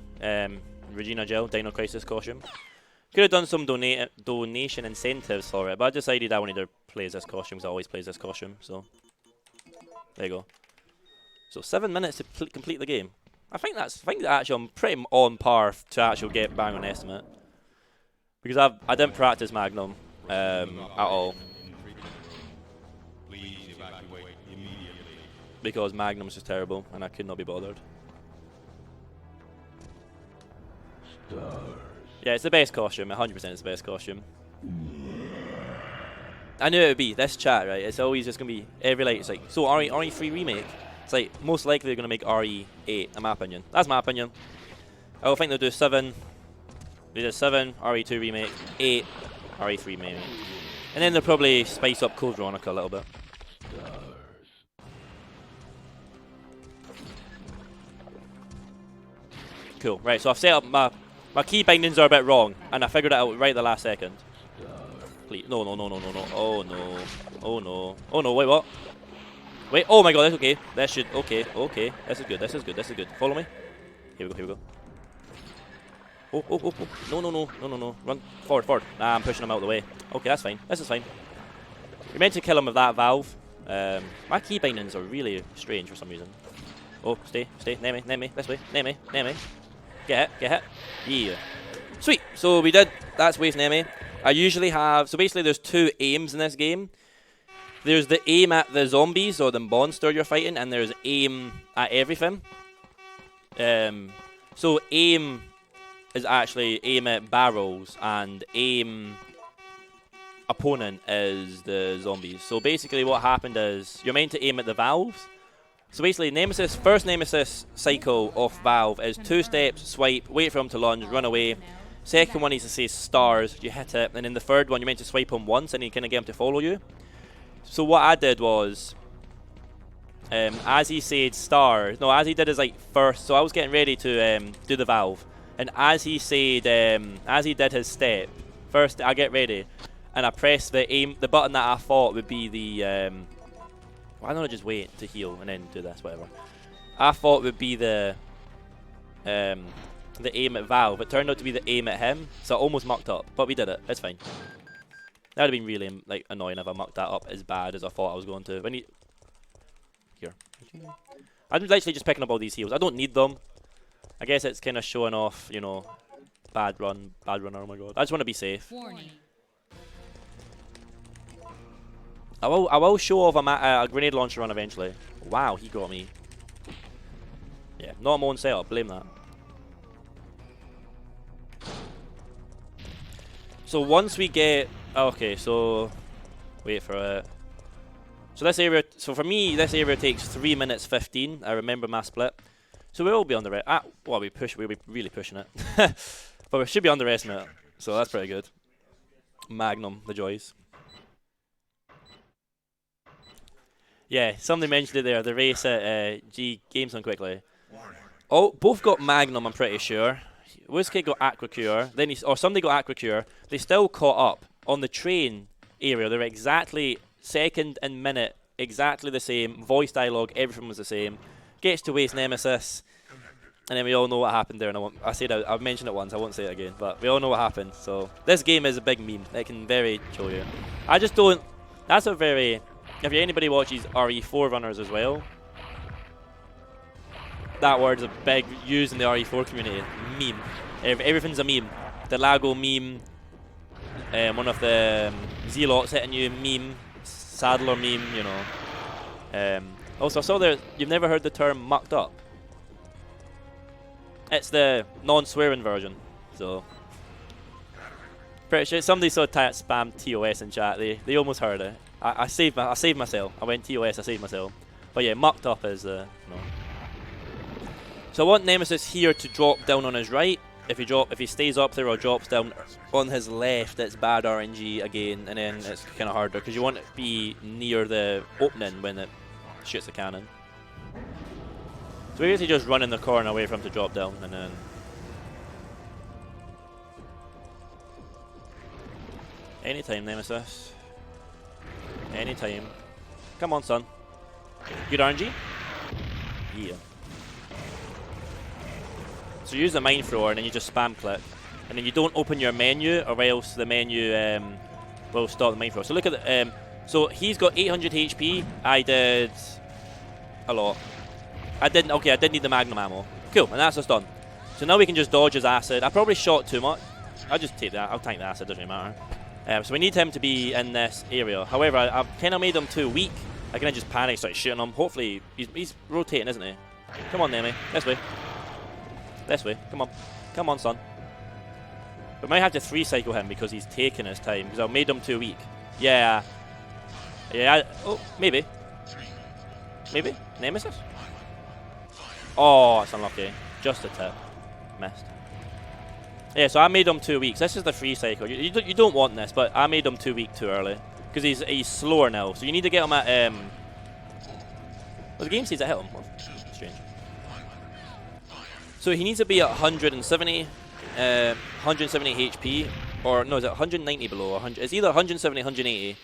Regina Jill, Dino Crisis costume. Could have done some donation incentives for it, but I decided I wanted to play as this costume because I always play as this costume, so there you go. So 7 minutes to complete the game. I think that actually I'm pretty on par to actually get bang on estimate. Because I didn't practice Magnum at all. Because Magnum's just terrible and I could not be bothered. Yeah, it's the best costume, 100% it's the best costume. I knew it would be, this chat, right, it's always just going to be, every like, it's like, so RE3 remake? It's like, most likely they're going to make RE8, in my opinion. That's my opinion. I don't think they'll do 7, they did 7, RE2 remake, 8, RE3 remake. And then they'll probably spice up Code Veronica a little bit. Cool, right, so I've set up my key bindings are a bit wrong, and I figured it out right at the last second. Please, no, oh no, oh no, wait, what? Wait, oh my god, that's okay, that should, okay, this is good, follow me. Here we go. Oh, no, run, forward. Nah, I'm pushing him out of the way. Okay, that's fine, this is fine. You're meant to kill him with that valve. My key bindings are really strange for some reason. Oh, stay, Neme, this way, Neme. Get hit. Yeah. Sweet. So we did. That's waste Neme. I usually have. So basically, there's 2 aims in this game. There's the aim at the zombies or the monster you're fighting, and there's aim at everything. So aim is actually aim at barrels, and aim opponent is the zombies. So basically, what happened is you're meant to aim at the valves. So basically, Nemesis, first Nemesis cycle of valve is 2 steps, swipe, wait for him to lunge, run away. Second one needs to say stars, you hit it, and then the third one you're meant to swipe him once and you kind of get him to follow you. So what I did was, as he said stars, no, as he did his like first, so I was getting ready to do the valve, and as he said, as he did his step, first I get ready, and I pressed the button that I thought would be the, why don't I just wait to heal and then do this, whatever. I thought would be the aim at valve. It turned out to be the aim at him, so I almost mucked up, but we did it. It's fine. That would have been really like annoying if I mucked that up as bad as I thought I was going to. Here. I'm literally just picking up all these heals. I don't need them. I guess it's kind of showing off, you know, bad runner. Oh my god. I just want to be safe. Warning. I will show off a grenade launcher run eventually. Wow, he got me. Yeah, not my own setup. Blame that. So once we get... Okay, so... Wait for it. So this area... So for me, this area takes 3 minutes 15. I remember my split. So we'll be on the rest... well, we'll be really pushing it. But we should be underestimating it. So that's pretty good. Magnum, the joys. Yeah, somebody mentioned it there. The race at G Games on quickly. Oh, both got Magnum, I'm pretty sure. Wizkid got Aquacure, then somebody got Aquacure. They still caught up on the train area. They were exactly second and minute, exactly the same. Voice dialogue, everything was the same. Gets to waste Nemesis, and then we all know what happened there. And I've mentioned it once. I won't say it again, but we all know what happened. So this game is a big meme. It can very show you. I just don't. That's a very. If anybody watches RE4 runners as well, that word's a big use in the RE4 community. Meme. Everything's a meme. The Lago meme. One of the Zealots hitting you meme. Saddler meme, you know. Also, I saw there, you've never heard the term mucked up. It's the non-swearing version. So, pretty sure somebody saw spam TOS in chat. They almost heard it. I saved myself. I went TOS. I saved myself. But yeah, mucked up is no. So I want Nemesis here to drop down on his right. If he stays up there or drops down on his left, it's bad RNG again, and then it's kind of harder because you want it to be near the opening when it shoots the cannon. So we basically just run in the corner away for him to drop down, and then anytime, Nemesis. Anytime. Come on, son. Good RNG? Yeah. So you use the mine thrower and then you just spam click. And then you don't open your menu or else the menu will stop the mine thrower. So look at the... so he's got 800 HP. I did a lot. I did need the magnum ammo. Cool, and that's us done. So now we can just dodge his acid. I probably shot too much. I'll just take that. I'll tank the acid, doesn't really matter. So we need him to be in this area. However, I've kind of made him too weak. I kind of just panic, start shooting him. Hopefully, he's rotating, isn't he? Come on, Neme. This way. This way. Come on. Come on, son. We might have to 3-cycle him because he's taking his time. Because I've made him too weak. Yeah. Yeah. Oh, maybe. Maybe? Nemesis? Oh, it's unlucky. Just a tip. Missed. Yeah, so I made him 2 weeks. This is the 3-cycle. You don't want this, but I made him 2 weeks too early. Because he's slower now. So you need to get him at... well, the game says I hit him. Oh, strange. So he needs to be at 170 HP. Or, no, is it 190 below? 100, it's either 170, 180.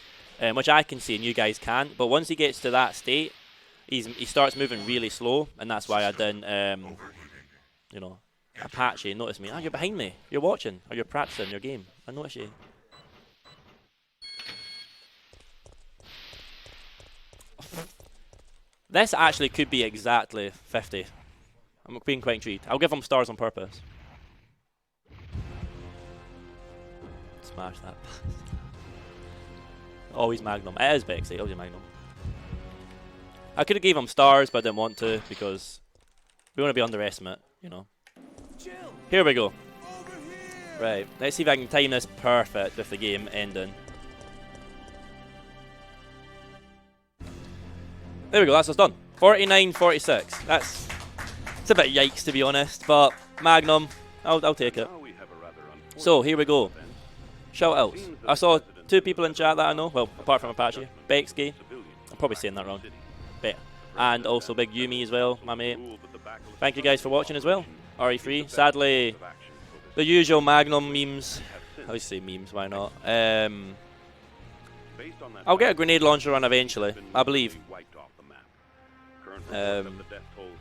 Which I can see and you guys can't. But once he gets to that state, he starts moving really slow. And that's why I didn't, you know... Apache, notice me. Ah, you're behind me. You're watching. Or you're practicing your game. I notice you. This actually could be exactly 50. I'm being quite intrigued. I'll give them stars on purpose. Smash that. Always Magnum. It is Bexy. Always Magnum. I could have gave him stars, but I didn't want to because we want to be underestimate, you know. Jill, Here we go. over here. Right. Let's see if I can time this perfect with the game ending. There we go. That's us done. 49-46. That's... It's a bit yikes, to be honest, but Magnum, I'll take it. So, here we go. Shout outs. I saw 2 people in chat that I know, well, apart from Apache. Bexky, I'm probably saying that wrong. Bet. And also Big Yumi as well, my mate. Thank you guys for watching as well. RE3. Sadly, the usual Magnum memes. I always say memes, why not? I'll get a grenade launcher on eventually, I believe.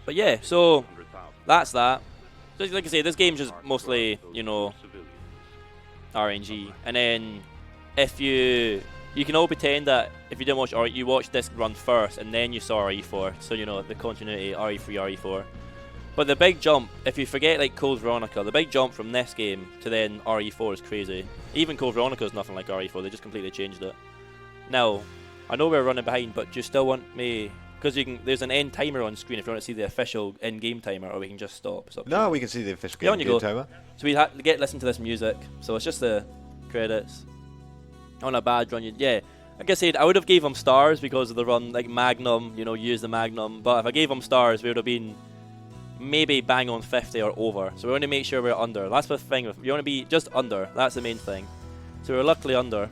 But yeah, so that's that. So like I say, this game's just mostly, you know, RNG. And then if you can all pretend that if you didn't watch you watched this run first and then you saw RE4, so you know the continuity RE3, RE4. But the big jump, if you forget like Code Veronica, the big jump from this game to then RE4 is crazy. Even Code Veronica is nothing like RE4, they just completely changed it. Now, I know we're running behind, but do you still want me... Because you can, there's an end timer on screen if you want to see the official in-game timer, or we can just stop. No, we can see the official on you game go. timer. So we had to listen to this music. So it's just the credits. On a bad run, yeah. Like I said, I would have gave them stars because of the run, like Magnum, you know, use the Magnum. But if I gave them stars, we would have been maybe bang on 50 or over. So we want to make sure we're under. That's the thing. You want to be just under. That's the main thing. So we're luckily under.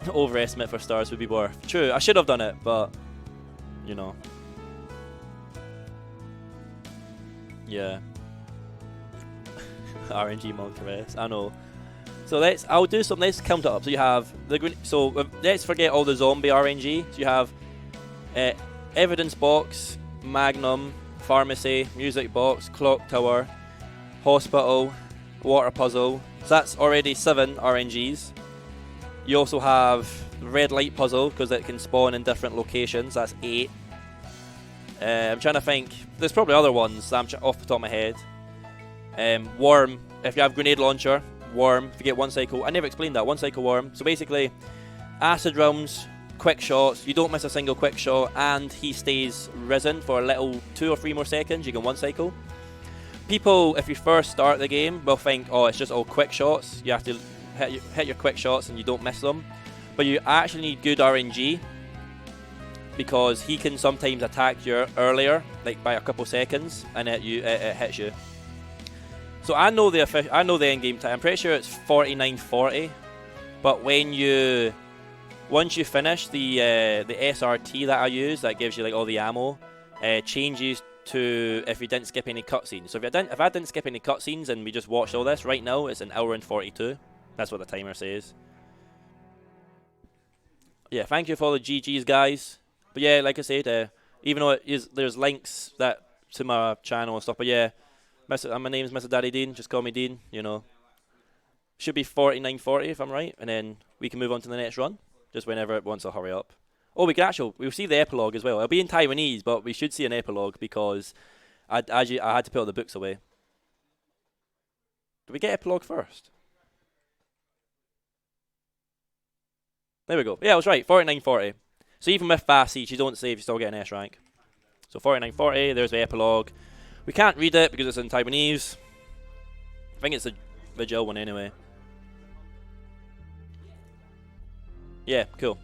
Overestimate for stars would be worth. True, I should have done it, but you know. Yeah. RNG Monterey, I know. So I'll do something. Let's count it up. So you have let's forget all the zombie RNG. So you have evidence box, Magnum, pharmacy, music box, clock tower, hospital, water puzzle. So that's already 7 RNGs. You also have red light puzzle because it can spawn in different locations. That's 8. I'm trying to think. There's probably other ones off the top of my head. Worm. If you have grenade launcher, worm. If you get 1 cycle. I never explained that. 1 cycle worm. So basically, acid rounds, quick shots. You don't miss a single quick shot, and he stays risen for a little 2 or 3 more seconds. You can 1 cycle. People, if you first start the game, will think, oh, it's just all quick shots. You have to hit your quick shots and you don't miss them, but you actually need good RNG because he can sometimes attack you earlier, like by a couple seconds, and it hits you. So I know the end game time. I'm pretty sure it's 49-40, but once you finish the SRT that I use, that gives you like all the ammo, changes to if you didn't skip any cutscenes. So if I didn't skip any cutscenes and we just watched all this, right now it's 1 hour and 42. That's what the timer says. Yeah, thank you for all the GGs, guys. But yeah, like I said, even though there's links to my channel and stuff, but yeah, my name's MrDaddyDean. Just call me Dean. You know, should be 49-40 if I'm right, and then we can move on to the next run. Just whenever it wants to hurry up. Oh, we'll see the epilogue as well. It'll be in Taiwanese, but we should see an epilogue because I had to put all the books away. Did we get epilogue first? There we go. Yeah, I was right. 49-40. So even with fast siege, you don't save, you still get an S rank. So 49-40, there's the epilogue. We can't read it because it's in Taiwanese. I think it's the Jill one anyway. Yeah, cool.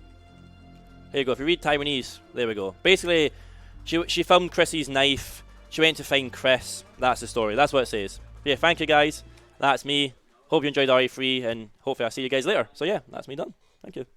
Here you go. If you read Taiwanese, there we go. Basically, she filmed Chrissy's knife. She went to find Chris. That's the story. That's what it says. Yeah, thank you guys. That's me. Hope you enjoyed RE3, and hopefully I'll see you guys later. So yeah, that's me done. Thank you.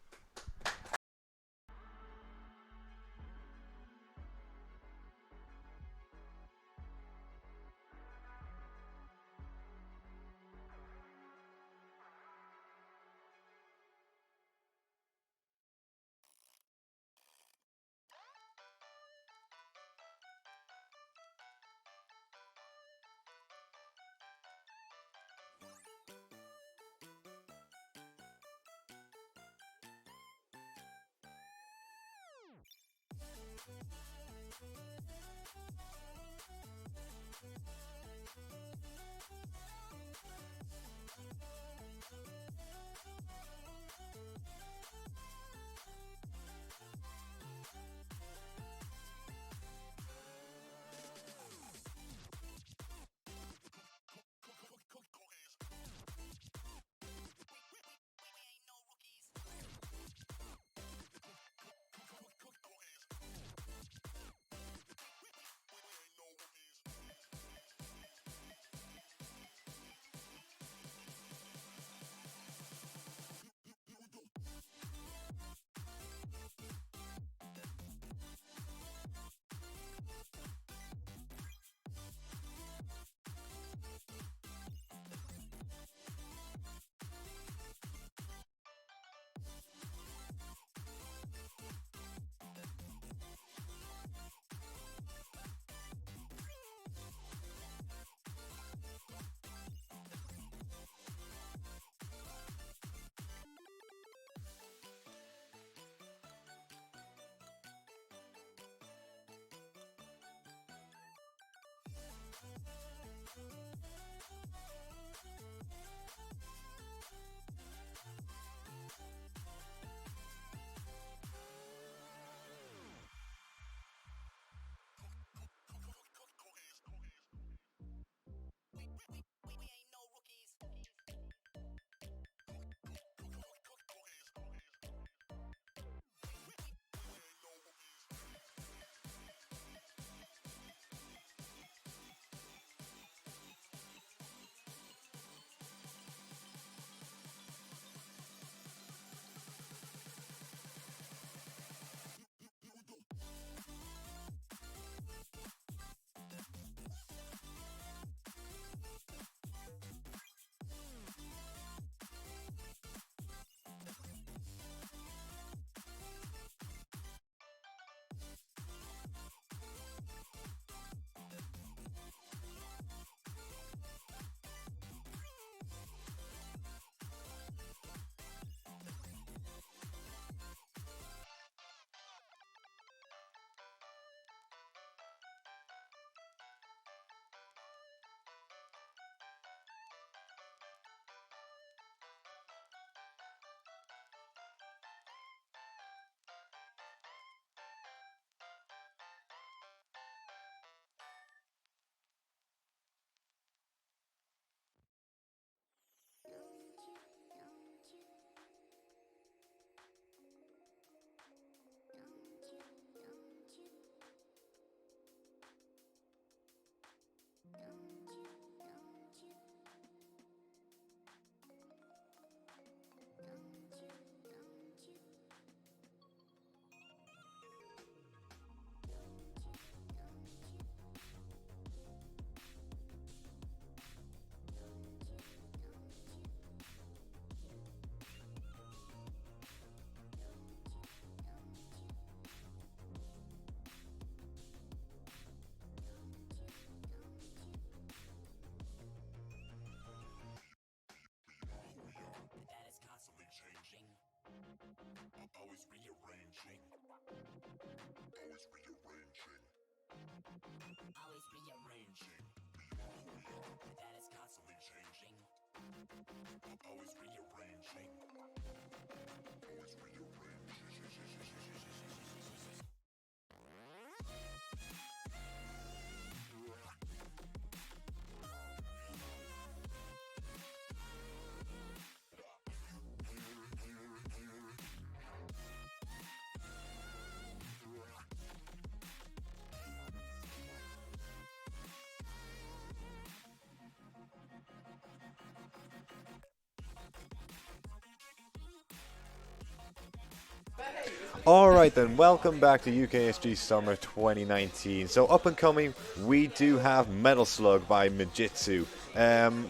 Alright then, welcome back to UKSG Summer 2019. So up and coming, we do have Metal Slug by Majitsu.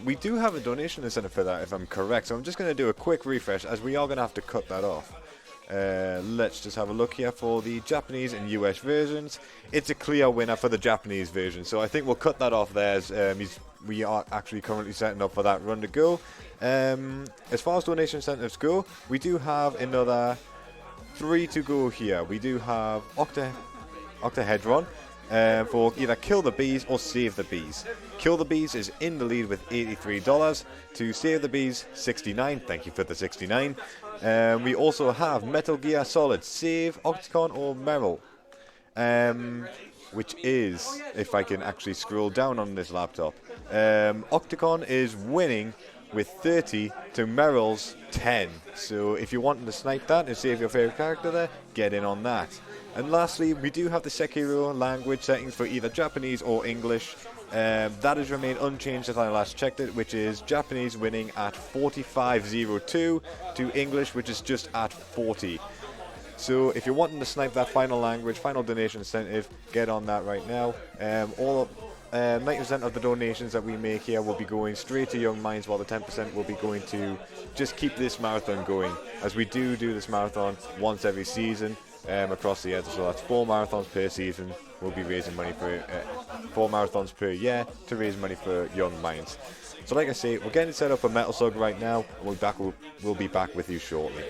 We do have a donation incentive for that if I'm correct, so I'm just going to do a quick refresh as we are going to have to cut that off. Let's just have a look here for the Japanese and US versions. It's a clear winner for the Japanese version, so I think we'll cut that off there as we are actually currently setting up for that run to go. As far as donation incentives go, we do have another 3 to go here. We do have octahedron for either kill the bees or save the bees. Kill the bees is in the lead with $83. To save the bees, 69. Thank you for the 69. We also have Metal Gear Solid Save, Octagon or Meryl. Which is, if I can actually scroll down on this laptop, Octagon is winning with 30 to Meryl's 10. So if you're wanting to snipe that and save your favourite character there, get in on that. And lastly, we do have the Sekiro language settings for either Japanese or English. That has remained unchanged since I last checked it, which is Japanese winning at 4502 to English, which is just at 40. So if you're wanting to snipe that final language, final donation incentive, get on that right now. 90% of the donations that we make here will be going straight to Young Minds, while the 10% will be going to just keep this marathon going, as we do this marathon once every season across the year. So that's 4 marathons per season. We'll be raising money for 4 marathons per year to raise money for Young Minds. So like I say, we're getting set up for Metal Slug right now. We'll be back with you shortly.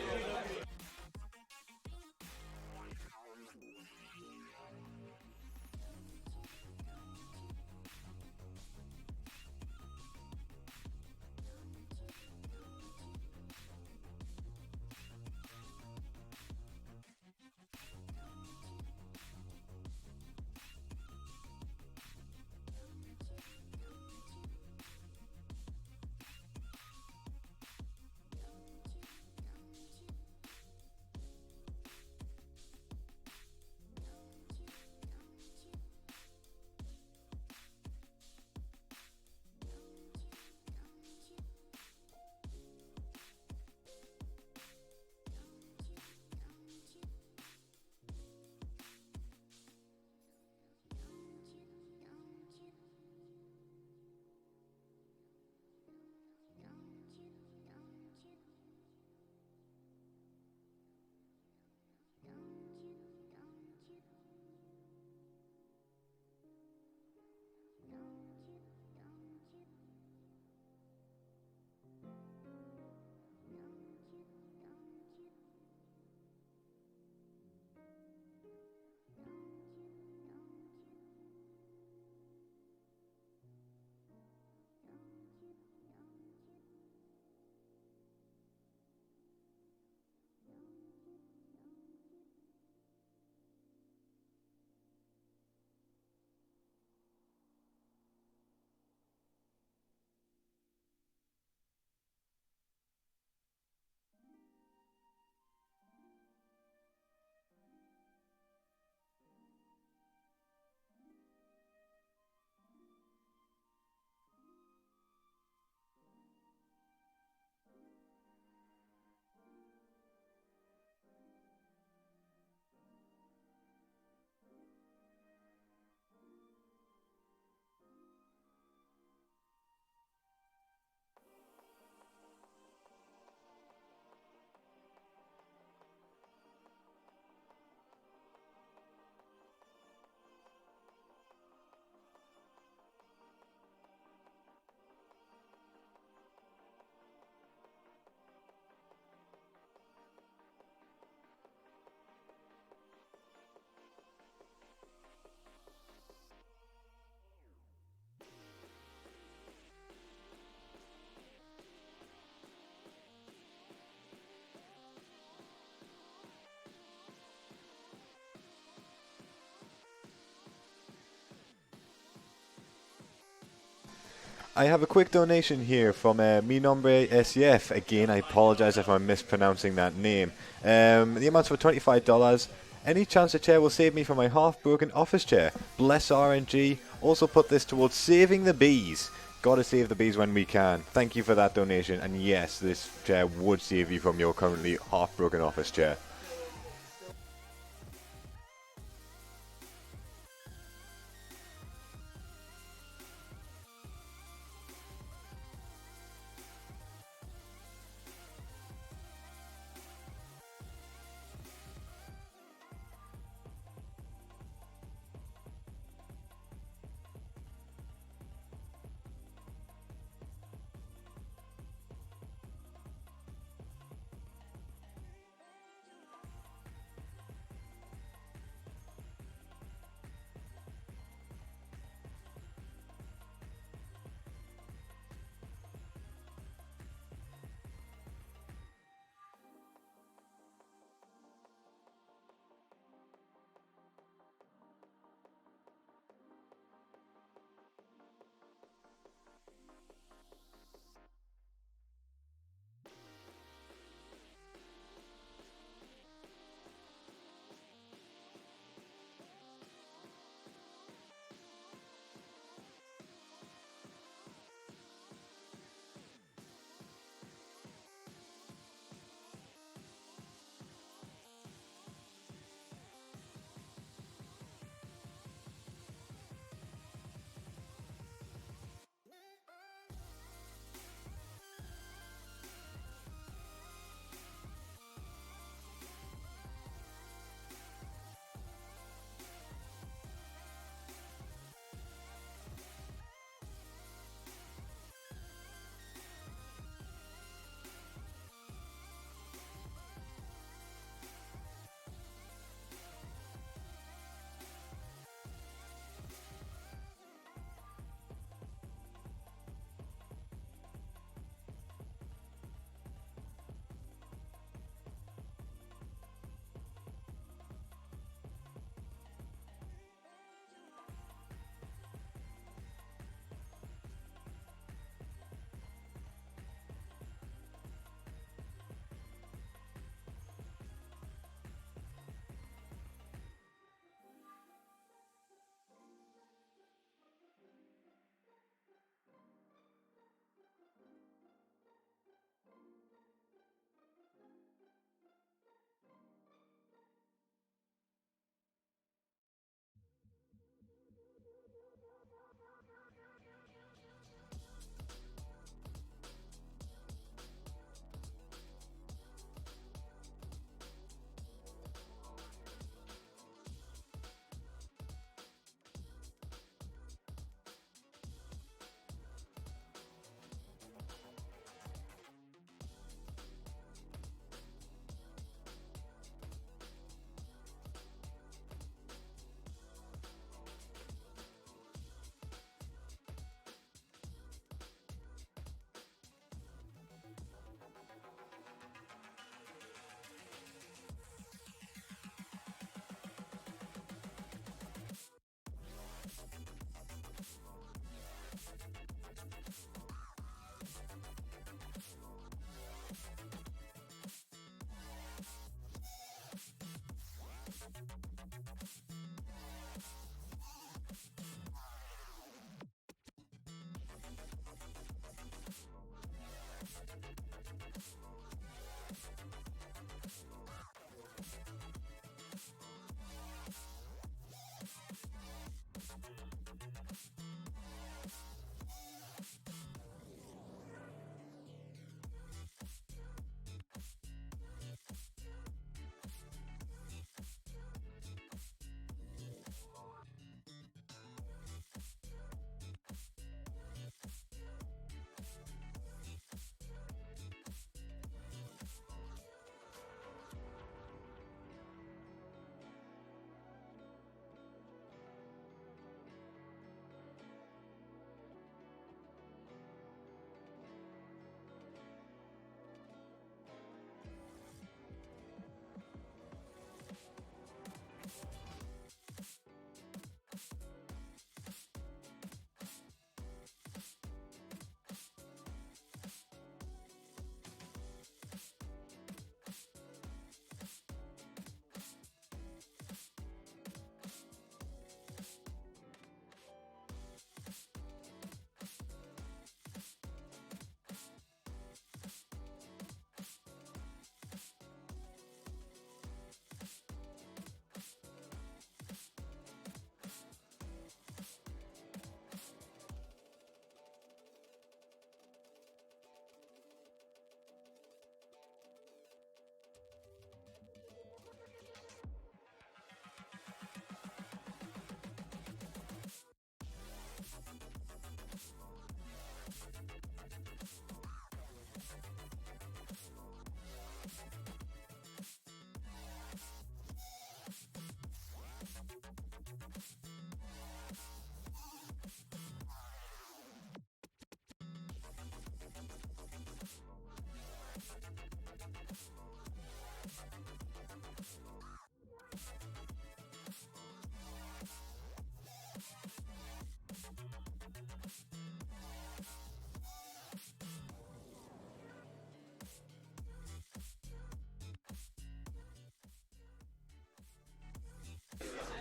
I have a quick donation here from Mi Nombre SEF. Again, I apologize if I'm mispronouncing that name. The amount's for $25. Any chance a chair will save me from my half-broken office chair? Bless RNG. Also put this towards saving the bees. Gotta save the bees when we can. Thank you for that donation. And yes, this chair would save you from your currently half-broken office chair.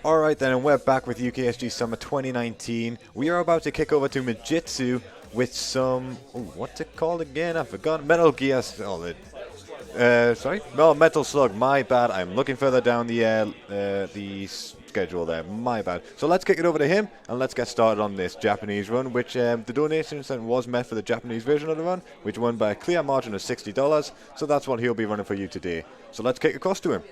Alright then, and we're back with UKSG Summer 2019. We are about to kick over to Mijitsu with some... Ooh, what's it called again? I forgot. Metal Gear Solid. Sorry? No, Metal Slug. My bad. I'm looking further down the schedule there. My bad. So let's kick it over to him, and let's get started on this Japanese run, which the donation sent was meant for the Japanese version of the run, which won by a clear margin of $60. So that's what he'll be running for you today. So let's kick across to him.